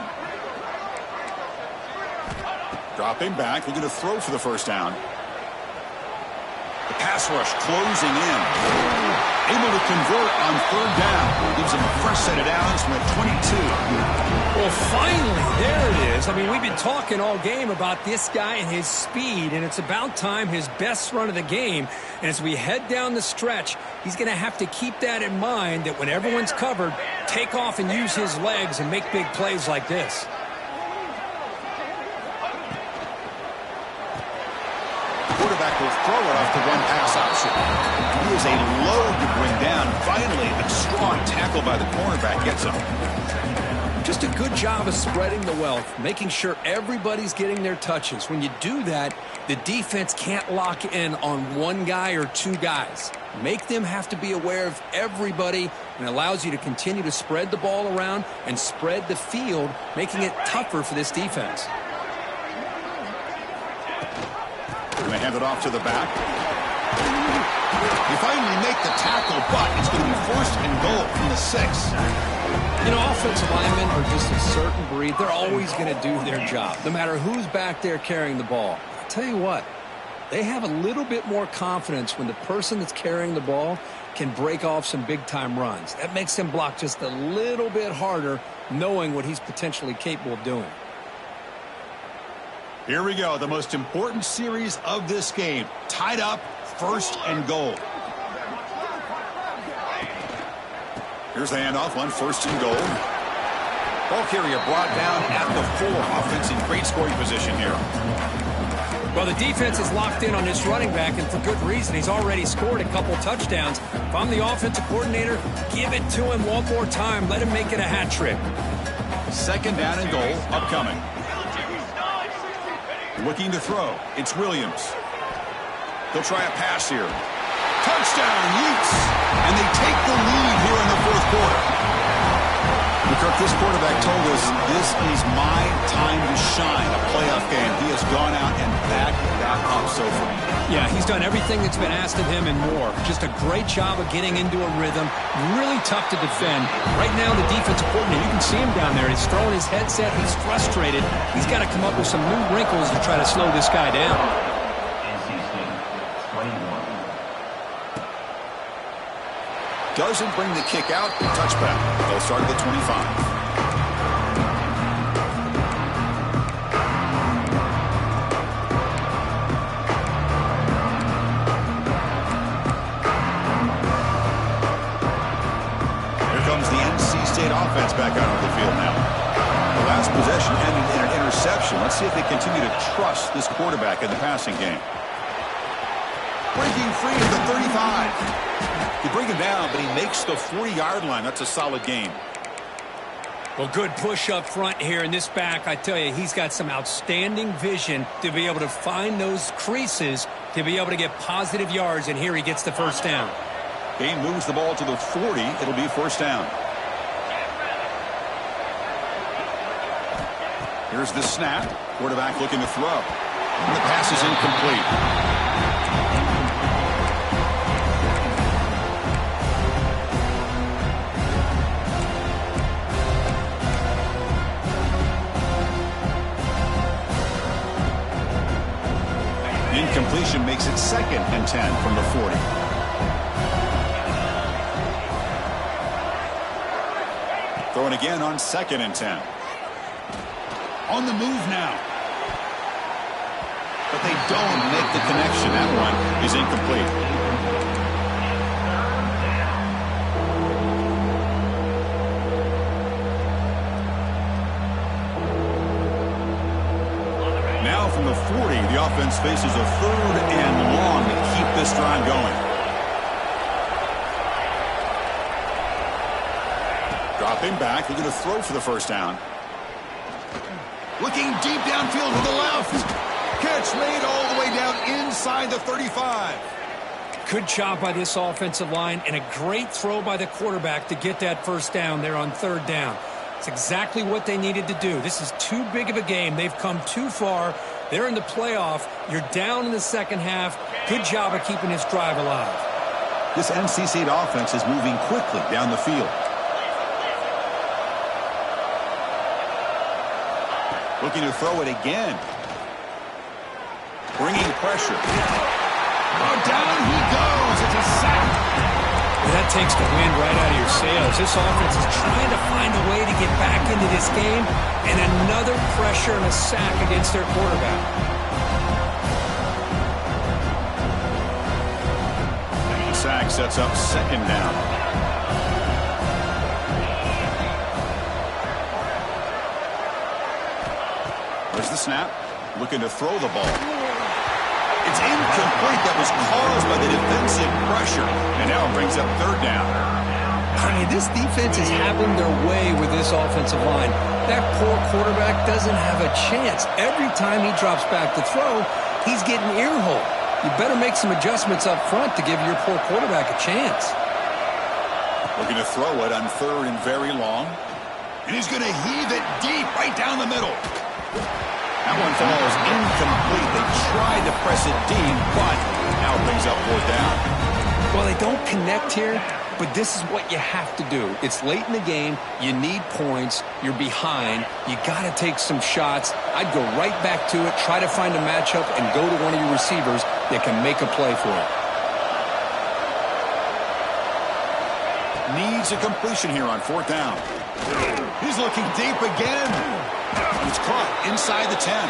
Dropping back. Looking to throw for the 1st down. The pass rush closing in. Able to convert on 3rd down. Gives him a fresh set of downs from the 22. Well, finally, there it is. I mean, we've been talking all game about this guy and his speed, and it's about time his best run of the game. And as we head down the stretch, he's going to have to keep that in mind, that when everyone's covered, take off and use his legs and make big plays like this. Quarterback will throw it off the one-pass option. He is a load to bring down. Finally, a strong tackle by the cornerback gets him. Just a good job of spreading the wealth, making sure everybody's getting their touches. When you do that, the defense can't lock in on one guy or 2 guys. Make them have to be aware of everybody, and allows you to continue to spread the ball around and spread the field, making it tougher for this defense. They hand it off to the back. They finally make the tackle, but it's going to be 1st and goal from the 6. You know, offensive linemen are just a certain breed. They're always going to do their job, no matter who's back there carrying the ball. I'll tell you what, they have a little bit more confidence when the person that's carrying the ball can break off some big-time runs. That makes him block just a little bit harder, knowing what he's potentially capable of doing. Here we go, the most important series of this game. Tied up, 1st and goal. Here's the handoff on 1st and goal. Ball carrier brought down at the 4. Offense in great scoring position here. Well, the defense is locked in on this running back, and for good reason. He's already scored a couple touchdowns. If I'm the offensive coordinator, give it to him one more time. Let him make it a hat trick. 2nd down and goal upcoming. Looking to throw. It's Williams. He'll try a pass here. Touchdown, Utes! And they take the lead here in the 4th quarter. Kirk, this quarterback told us this is my time to shine, a playoff game. He has gone out and backed that up so far. Yeah, he's done everything that's been asked of him and more. Just a great job of getting into a rhythm. Really tough to defend. Right now, the defensive coordinator, you can see him down there. He's throwing his headset. He's frustrated. He's got to come up with some new wrinkles to try to slow this guy down. NC State, 21. Doesn't bring the kick out. Touchback. They'll start at the 25. Offense back out on the field now. The last possession ended in an interception. Let's see if they continue to trust this quarterback in the passing game. Breaking free at the 35. They bring him down, but he makes the 40-yard line. That's a solid game. Well, good push up front here in this back. I tell you, he's got some outstanding vision to be able to find those creases to be able to get positive yards, and here he gets the 1st down. He moves the ball to the 40. It'll be 1st down. Here's the snap. Quarterback looking to throw. And the pass is incomplete. Incompletion makes it 2nd and 10 from the 40. Throwing again on 2nd and 10. On the move now. But they don't make the connection. That one is incomplete. Now from the 40, the offense faces a 3rd and long to keep this drive going. Dropping back, looking to throw for the 1st down. Looking deep downfield to the left. Catch made all the way down inside the 35. Good job by this offensive line, and a great throw by the quarterback to get that 1st down there on 3rd down. It's exactly what they needed to do. This is too big of a game. They've come too far. They're in the playoff. You're down in the 2nd half. Good job of keeping this drive alive. This NC State offense is moving quickly down the field. Looking to throw it again. Bringing pressure. Oh, down he goes. It's a sack. That takes the wind right out of your sails. This offense is trying to find a way to get back into this game, and another pressure and a sack against their quarterback. The sack sets up 2nd down. There's the snap. Looking to throw the ball. It's incomplete. That was caused by the defensive pressure. And now it brings up 3rd down. I mean, this defense is having their way with this offensive line. That poor quarterback doesn't have a chance. Every time he drops back to throw, he's getting earholed. You better make some adjustments up front to give your poor quarterback a chance. Looking to throw it on 3rd and very long. And he's going to heave it deep right down the middle. That one falls incomplete. They tried to press it deep, but now it brings up 4th down. Well, they don't connect here, but this is what you have to do. It's late in the game. You need points. You're behind. You got to take some shots. I'd go right back to it, try to find a matchup, and go to one of your receivers that can make a play for it. Needs a completion here on 4th down. He's looking deep again. It's caught inside the 10.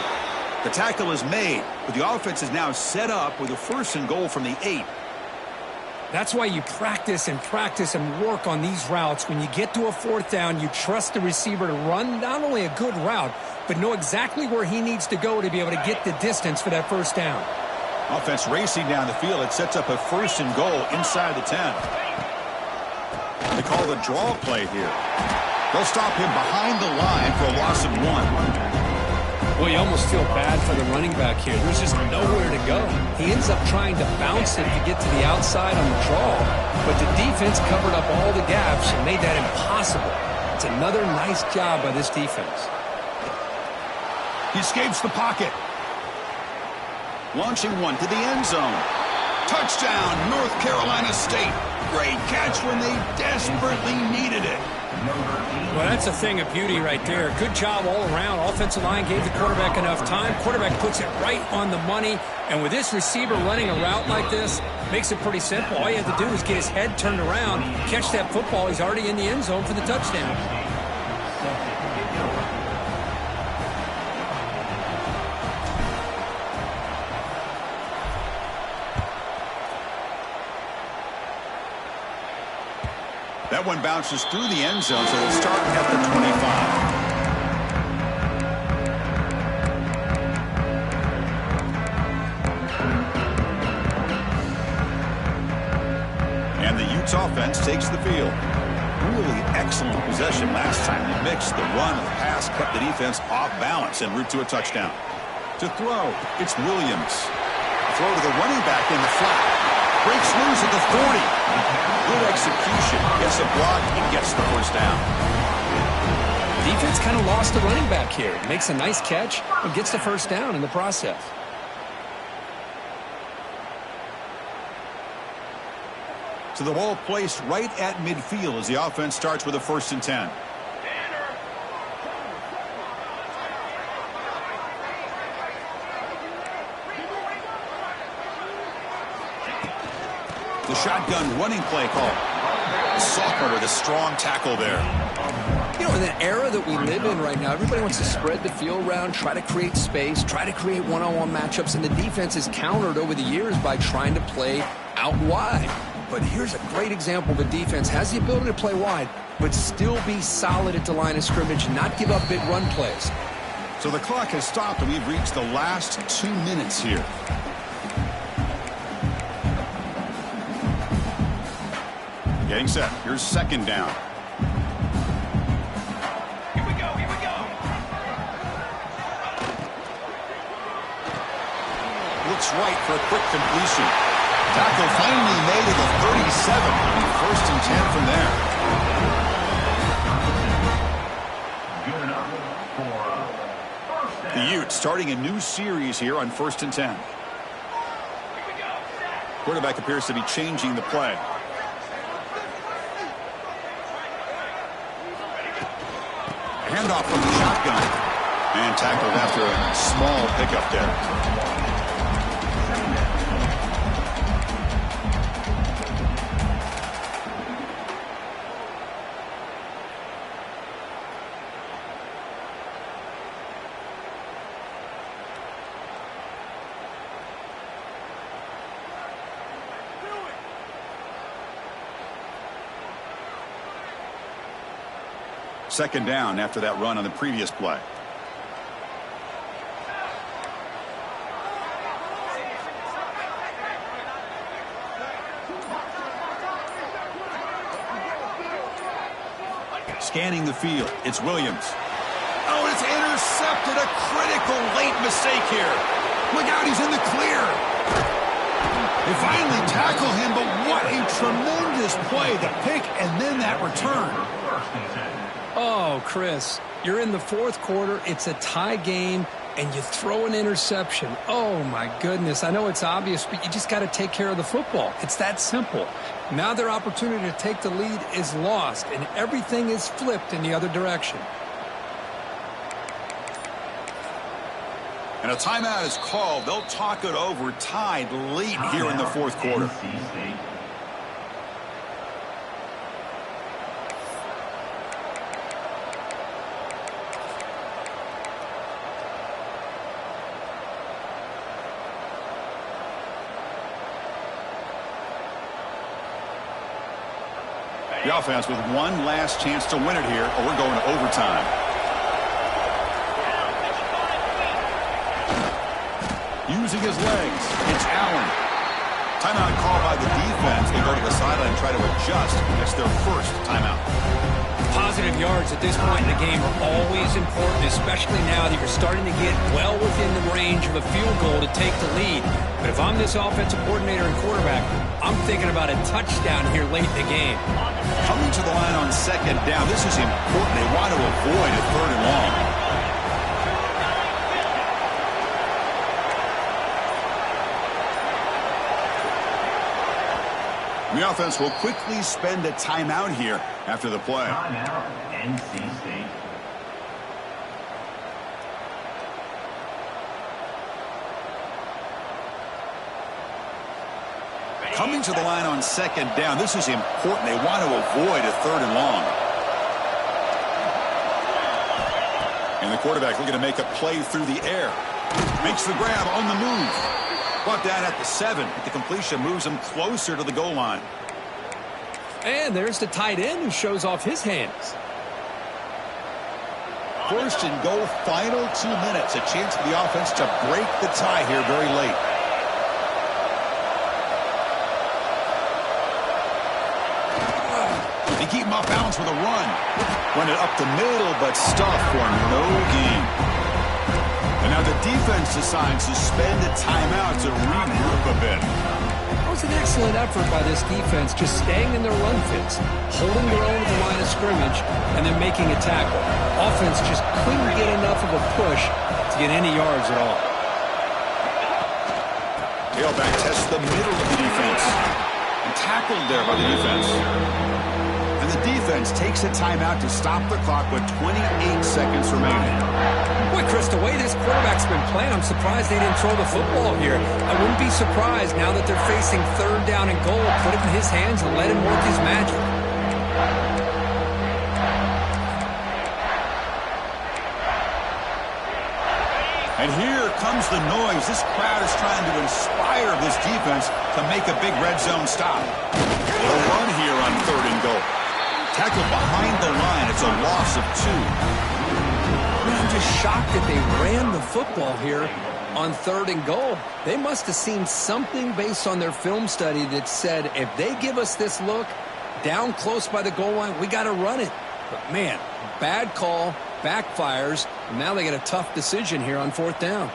The tackle is made, but the offense is now set up with a 1st and goal from the 8. That's why you practice and practice and work on these routes. When you get to a fourth down, you trust the receiver to run not only a good route, but know exactly where he needs to go to be able to get the distance for that first down. Offense racing down the field. It sets up a 1st and goal inside the 10. They call the draw play here. They'll stop him behind the line for a loss of 1. Well, you almost feel bad for the running back here. There's just nowhere to go. He ends up trying to bounce it to get to the outside on the draw, but the defense covered up all the gaps and made that impossible. It's another nice job by this defense. He escapes the pocket. Launching one to the end zone. Touchdown, North Carolina State. Great catch when they desperately needed it. Well, that's a thing of beauty right there. Good job all around. Offensive line gave the quarterback enough time. Quarterback puts it right on the money. And with this receiver running a route like this, makes it pretty simple. All you have to do is get his head turned around, catch that football. He's already in the end zone for the touchdown. That one bounces through the end zone, so they'll start at the 25. And the Utes offense takes the field. Really excellent possession last time. They mixed the run and the pass, kept the defense off balance en route to a touchdown. To throw, it's Williams. Throw to the running back in the flat. Breaks loose at the 40. Good execution. Gets a block and gets the first down. Defense kind of lost the running back here. Makes a nice catch and gets the first down in the process. So the ball placed right at midfield as the offense starts with a 1st and 10. The shotgun running play call. Sophomore with a strong tackle there. You know, in the era that we live in right now, everybody wants to spread the field around, try to create space, try to create one-on-one matchups, and the defense is countered over the years by trying to play out wide. But here's a great example of a defense has the ability to play wide, but still be solid at the line of scrimmage, not give up big run plays. So the clock has stopped, and we've reached the last 2 minutes here. Getting set. Here's 2nd down. Here we go, here we go. Looks right for a quick completion. Tackle finally made at the 37. It'll be 1st and 10 from there. Good enough for first down. The Utes starting a new series here on 1st and 10. Here we go. Quarterback appears to be changing the play. Handoff from the shotgun. And tackled after a small pickup there. Second down after that run on the previous play. Scanning the field, it's Williams. Oh, it's intercepted. A critical late mistake here. Look out, he's in the clear. They finally tackle him, but what a tremendous play. The pick and then that return. Oh, Chris, you're in the 4th quarter. It's a tie game, and you throw an interception. Oh, my goodness. I know it's obvious, but you just got to take care of the football. It's that simple. Now their opportunity to take the lead is lost, and everything is flipped in the other direction. And a timeout is called. They'll talk it over, tied late here in the 4th quarter. The offense with one last chance to win it here, or we're going to overtime. Using his legs, it's Allen. Timeout called by the defense. They go to the sideline and try to adjust. That's their first timeout. Positive yards at this point in the game are always important, especially now that you're starting to get well within the range of a field goal to take the lead. But if I'm this offensive coordinator and quarterback, I'm thinking about a touchdown here late in the game. Coming to the line on second down, this is important. They want to avoid a third and long. The offense will quickly spend a timeout here after the play. Timeout, NC State. Coming to the line on second down, this is important. They want to avoid a third and long. And the quarterback looking to make a play through the air. Makes the grab on the move. Brought down at the 7. The completion moves him closer to the goal line. And there's the tight end who shows off his hands. First and goal, final 2 minutes. A chance for the offense to break the tie here very late. They keep him off balance with a run. Run it up the middle, but stuffed for no gain. And now the defense decides to spend a timeout to regroup a bit. That was an excellent effort by this defense, just staying in their run fits, holding their own at the line of scrimmage, and then making a tackle. Offense just couldn't get enough of a push to get any yards at all. Tailback tests the middle of the defense. And tackled there by the defense. And the defense takes a timeout to stop the clock with 28 seconds remaining. Boy, Chris, the way this quarterback's been playing, I'm surprised they didn't throw the football here. I wouldn't be surprised now that they're facing third down and goal. Put it in his hands and let him work his magic. And here comes the noise. This crowd is trying to inspire this defense to make a big red zone stop. A run here on third and goal. Tackled behind the line. It's a loss of 2. I'm just shocked that they ran the football here on third and goal. They must have seen something based on their film study that said, if they give us this look down close by the goal line, we got to run it. But, man, bad call, backfires, and now they get a tough decision here on fourth down.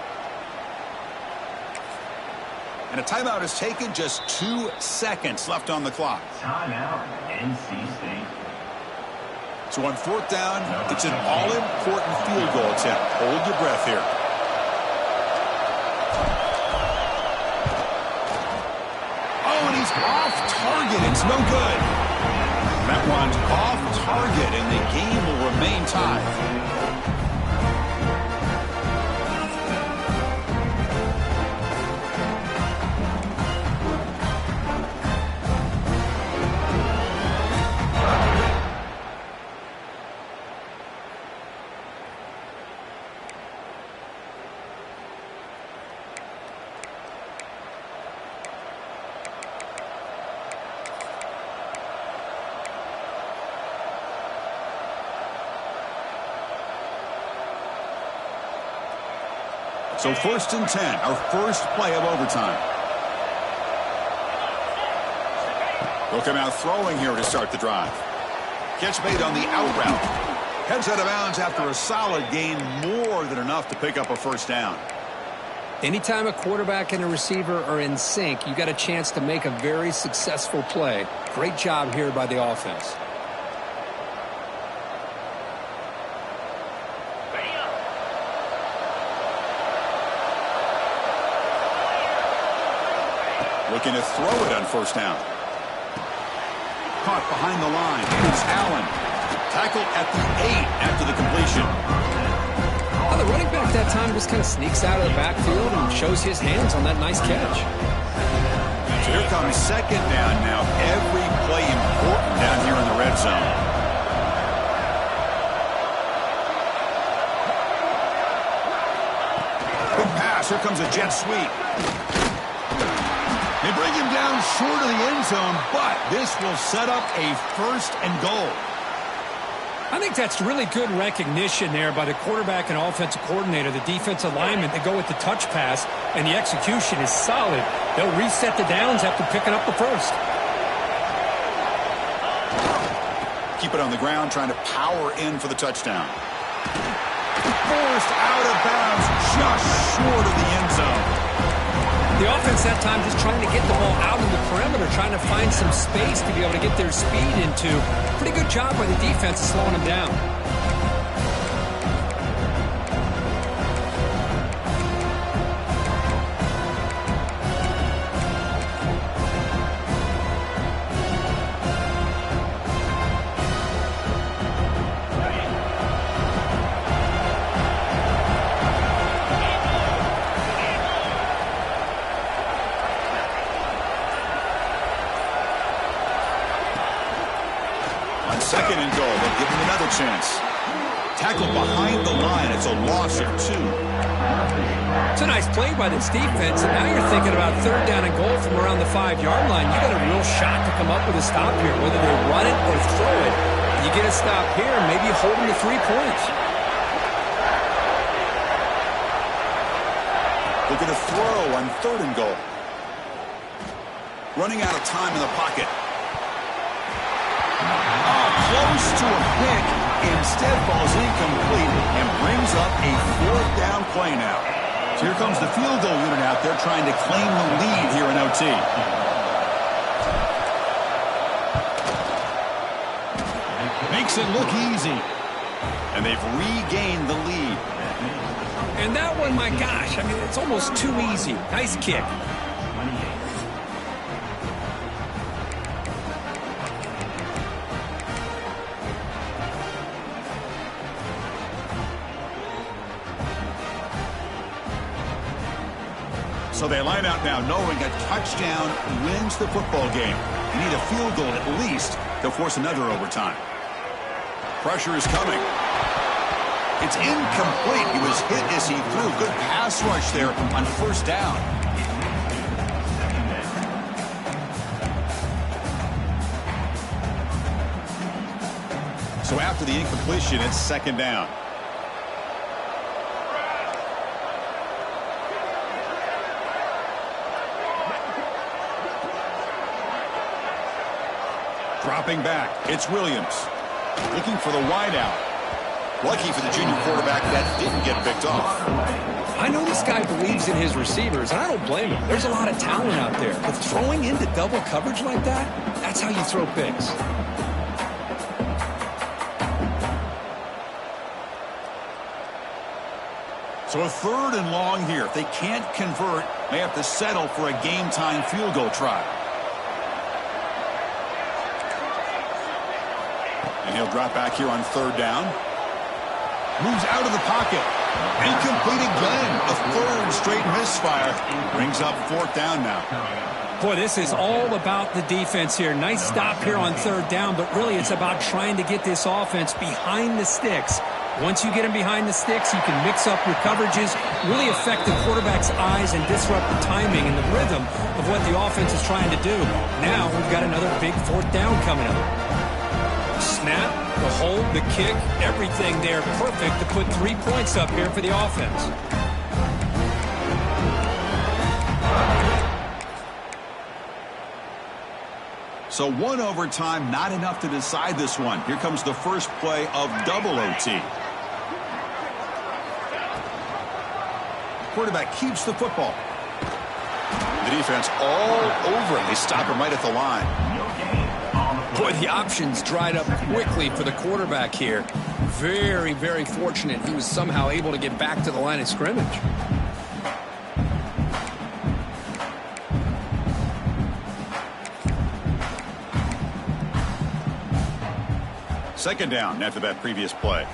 And a timeout is taken, just 2 seconds left on the clock. Timeout, NC State. So on fourth down, it's an all-important field goal attempt. Hold your breath here. Oh, and he's off target. It's no good. That one's off target, and the game will remain tied. So first and 10, our first play of overtime. They'll come out throwing here to start the drive. Catch made on the out route. Heads out of bounds after a solid gain, more than enough to pick up a first down. Anytime a quarterback and a receiver are in sync, you got a chance to make a very successful play. Great job here by the offense. Looking to throw it on first down. Caught behind the line. It's Allen. Tackled at the 8 after the completion. Well, the running back that time just kind of sneaks out of the backfield and shows his hands on that nice catch. So here comes second down now. Every play important down here in the red zone. Good pass. Here comes a jet sweep. They bring him down short of the end zone, but this will set up a 1st and goal. I think that's really good recognition there by the quarterback and offensive coordinator, the defensive lineman. They go with the touch pass, and the execution is solid. They'll reset the downs after picking up the first. Keep it on the ground, trying to power in for the touchdown. Forced out of bounds, just short of the end zone. The offense that time just trying to get the ball out in the perimeter, trying to find some space to be able to get their speed into. Pretty good job by the defense slowing them down. Second and goal. They'll give him another chance. Tackle behind the line. It's a loss of 2. It's a nice play by this defense, and now you're thinking about 3rd down and goal from around the 5-yard line. You got a real shot to come up with a stop here, whether they run it or throw it. You get a stop here, and maybe you hold them to 3 points. They're going to throw on 3rd and goal. Running out of time in the pocket. Close to a pick, instead falls incomplete and brings up a 4th down play now. So here comes the field goal unit out there trying to claim the lead here in OT. Makes it look easy. And they've regained the lead. And that one, my gosh, I mean, it's almost too easy. Nice kick. So they line out now knowing a touchdown wins the football game. You need a field goal at least to force another overtime. Pressure is coming. It's incomplete. He was hit as he threw. Good pass rush there on 1st down. So after the incompletion, it's 2nd down. Dropping back, it's Williams. Looking for the wideout. Lucky for the junior quarterback that didn't get picked off. I know this guy believes in his receivers, and I don't blame him. There's a lot of talent out there. But throwing into double coverage like that, that's how you throw picks. So a 3rd and long here. If they can't convert, they have to settle for a game-time field goal try. And he'll drop back here on 3rd down. Moves out of the pocket. Incomplete again. A 3rd straight misfire. Brings up 4th down now. Boy, this is all about the defense here. Nice stop here on 3rd down, but really it's about trying to get this offense behind the sticks. Once you get him behind the sticks, you can mix up your coverages, really affect the quarterback's eyes and disrupt the timing and the rhythm of what the offense is trying to do. Now we've got another big 4th down coming up. Snap, the hold, the kick, everything there perfect to put 3 points up here for the offense. So 1 overtime, not enough to decide this one. Here comes the first play of double OT. Quarterback keeps the football. The defense all over him. They stop him right at the line. Boy, the options dried up quickly for the quarterback here. Very, very fortunate he was somehow able to get back to the line of scrimmage. Second down after that previous play.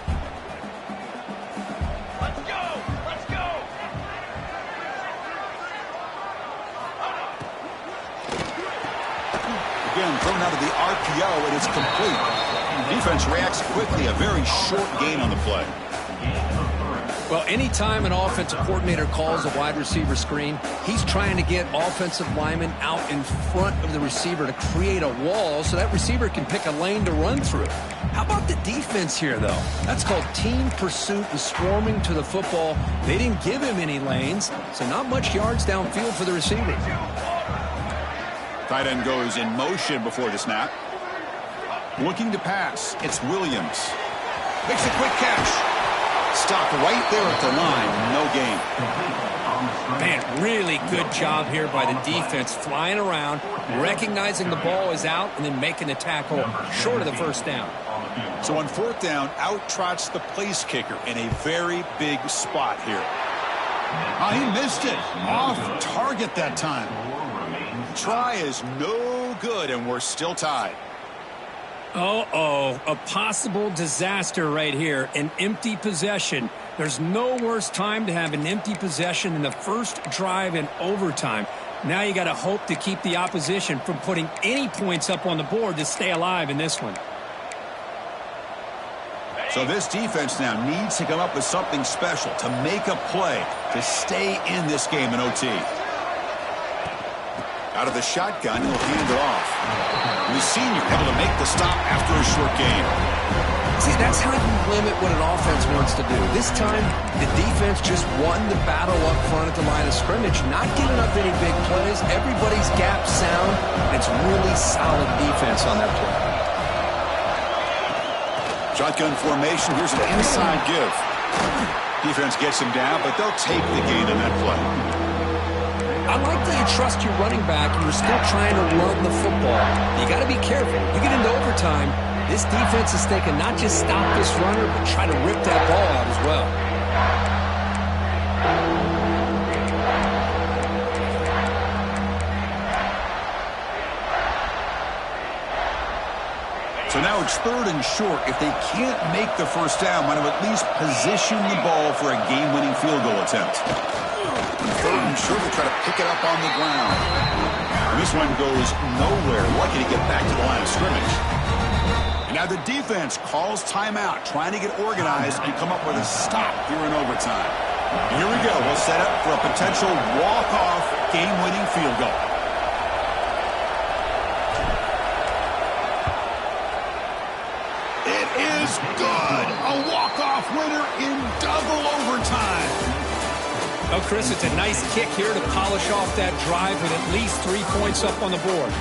Let's go! Let's go! Again, thrown out of the RPO, and it's complete. Defense reacts quickly. A very short gain on the play. Well, anytime an offensive coordinator calls a wide receiver screen, he's trying to get offensive linemen out in front of the receiver to create a wall so that receiver can pick a lane to run through. How about the defense here, though? That's called team pursuit and swarming to the football. They didn't give him any lanes, so not much yards downfield for the receiver. Tight end goes in motion before the snap. Looking to pass. It's Williams. Makes a quick catch. Stopped right there at the line. No gain. Man, really good job here by the defense, flying around, recognizing the ball is out, and then making the tackle short of the first down. So on fourth down, out trots the place kicker in a very big spot here. He missed it. Off target that time. Try is no good, and we're still tied. Uh-oh, a possible disaster right here, an empty possession. There's no worse time to have an empty possession than the first drive in overtime. Now you got to hope to keep the opposition from putting any points up on the board to stay alive in this one. So this defense now needs to come up with something special to make a play to stay in this game in OT. Out of the shotgun, he'll hand it off. We've seen you able to make the stop after a short game. See, that's how you limit what an offense wants to do. This time, the defense just won the battle up front at the line of scrimmage, not giving up any big plays. Everybody's gap sound. It's really solid defense on that play. Shotgun formation. Here's an inside give. Defense gets him down, but they'll take the gain on that play. I like that you trust your running back and you're still trying to run the football. You got to be careful. You get into overtime, this defense is thinking not just stop this runner, but try to rip that ball out as well. So now it's third and short. If they can't make the first down, might have at least positioned the ball for a game-winning field goal attempt. Third and short, they try to pick it up on the ground. And this one goes nowhere. Lucky to get back to the line of scrimmage. And now the defense calls timeout, trying to get organized and come up with a stop here in overtime. And here we go. We'll set up for a potential walk-off game-winning field goal. It is good. A walk-off winner in double overtime. Oh, Chris, it's a nice kick here to polish off that drive with at least 3 points up on the board.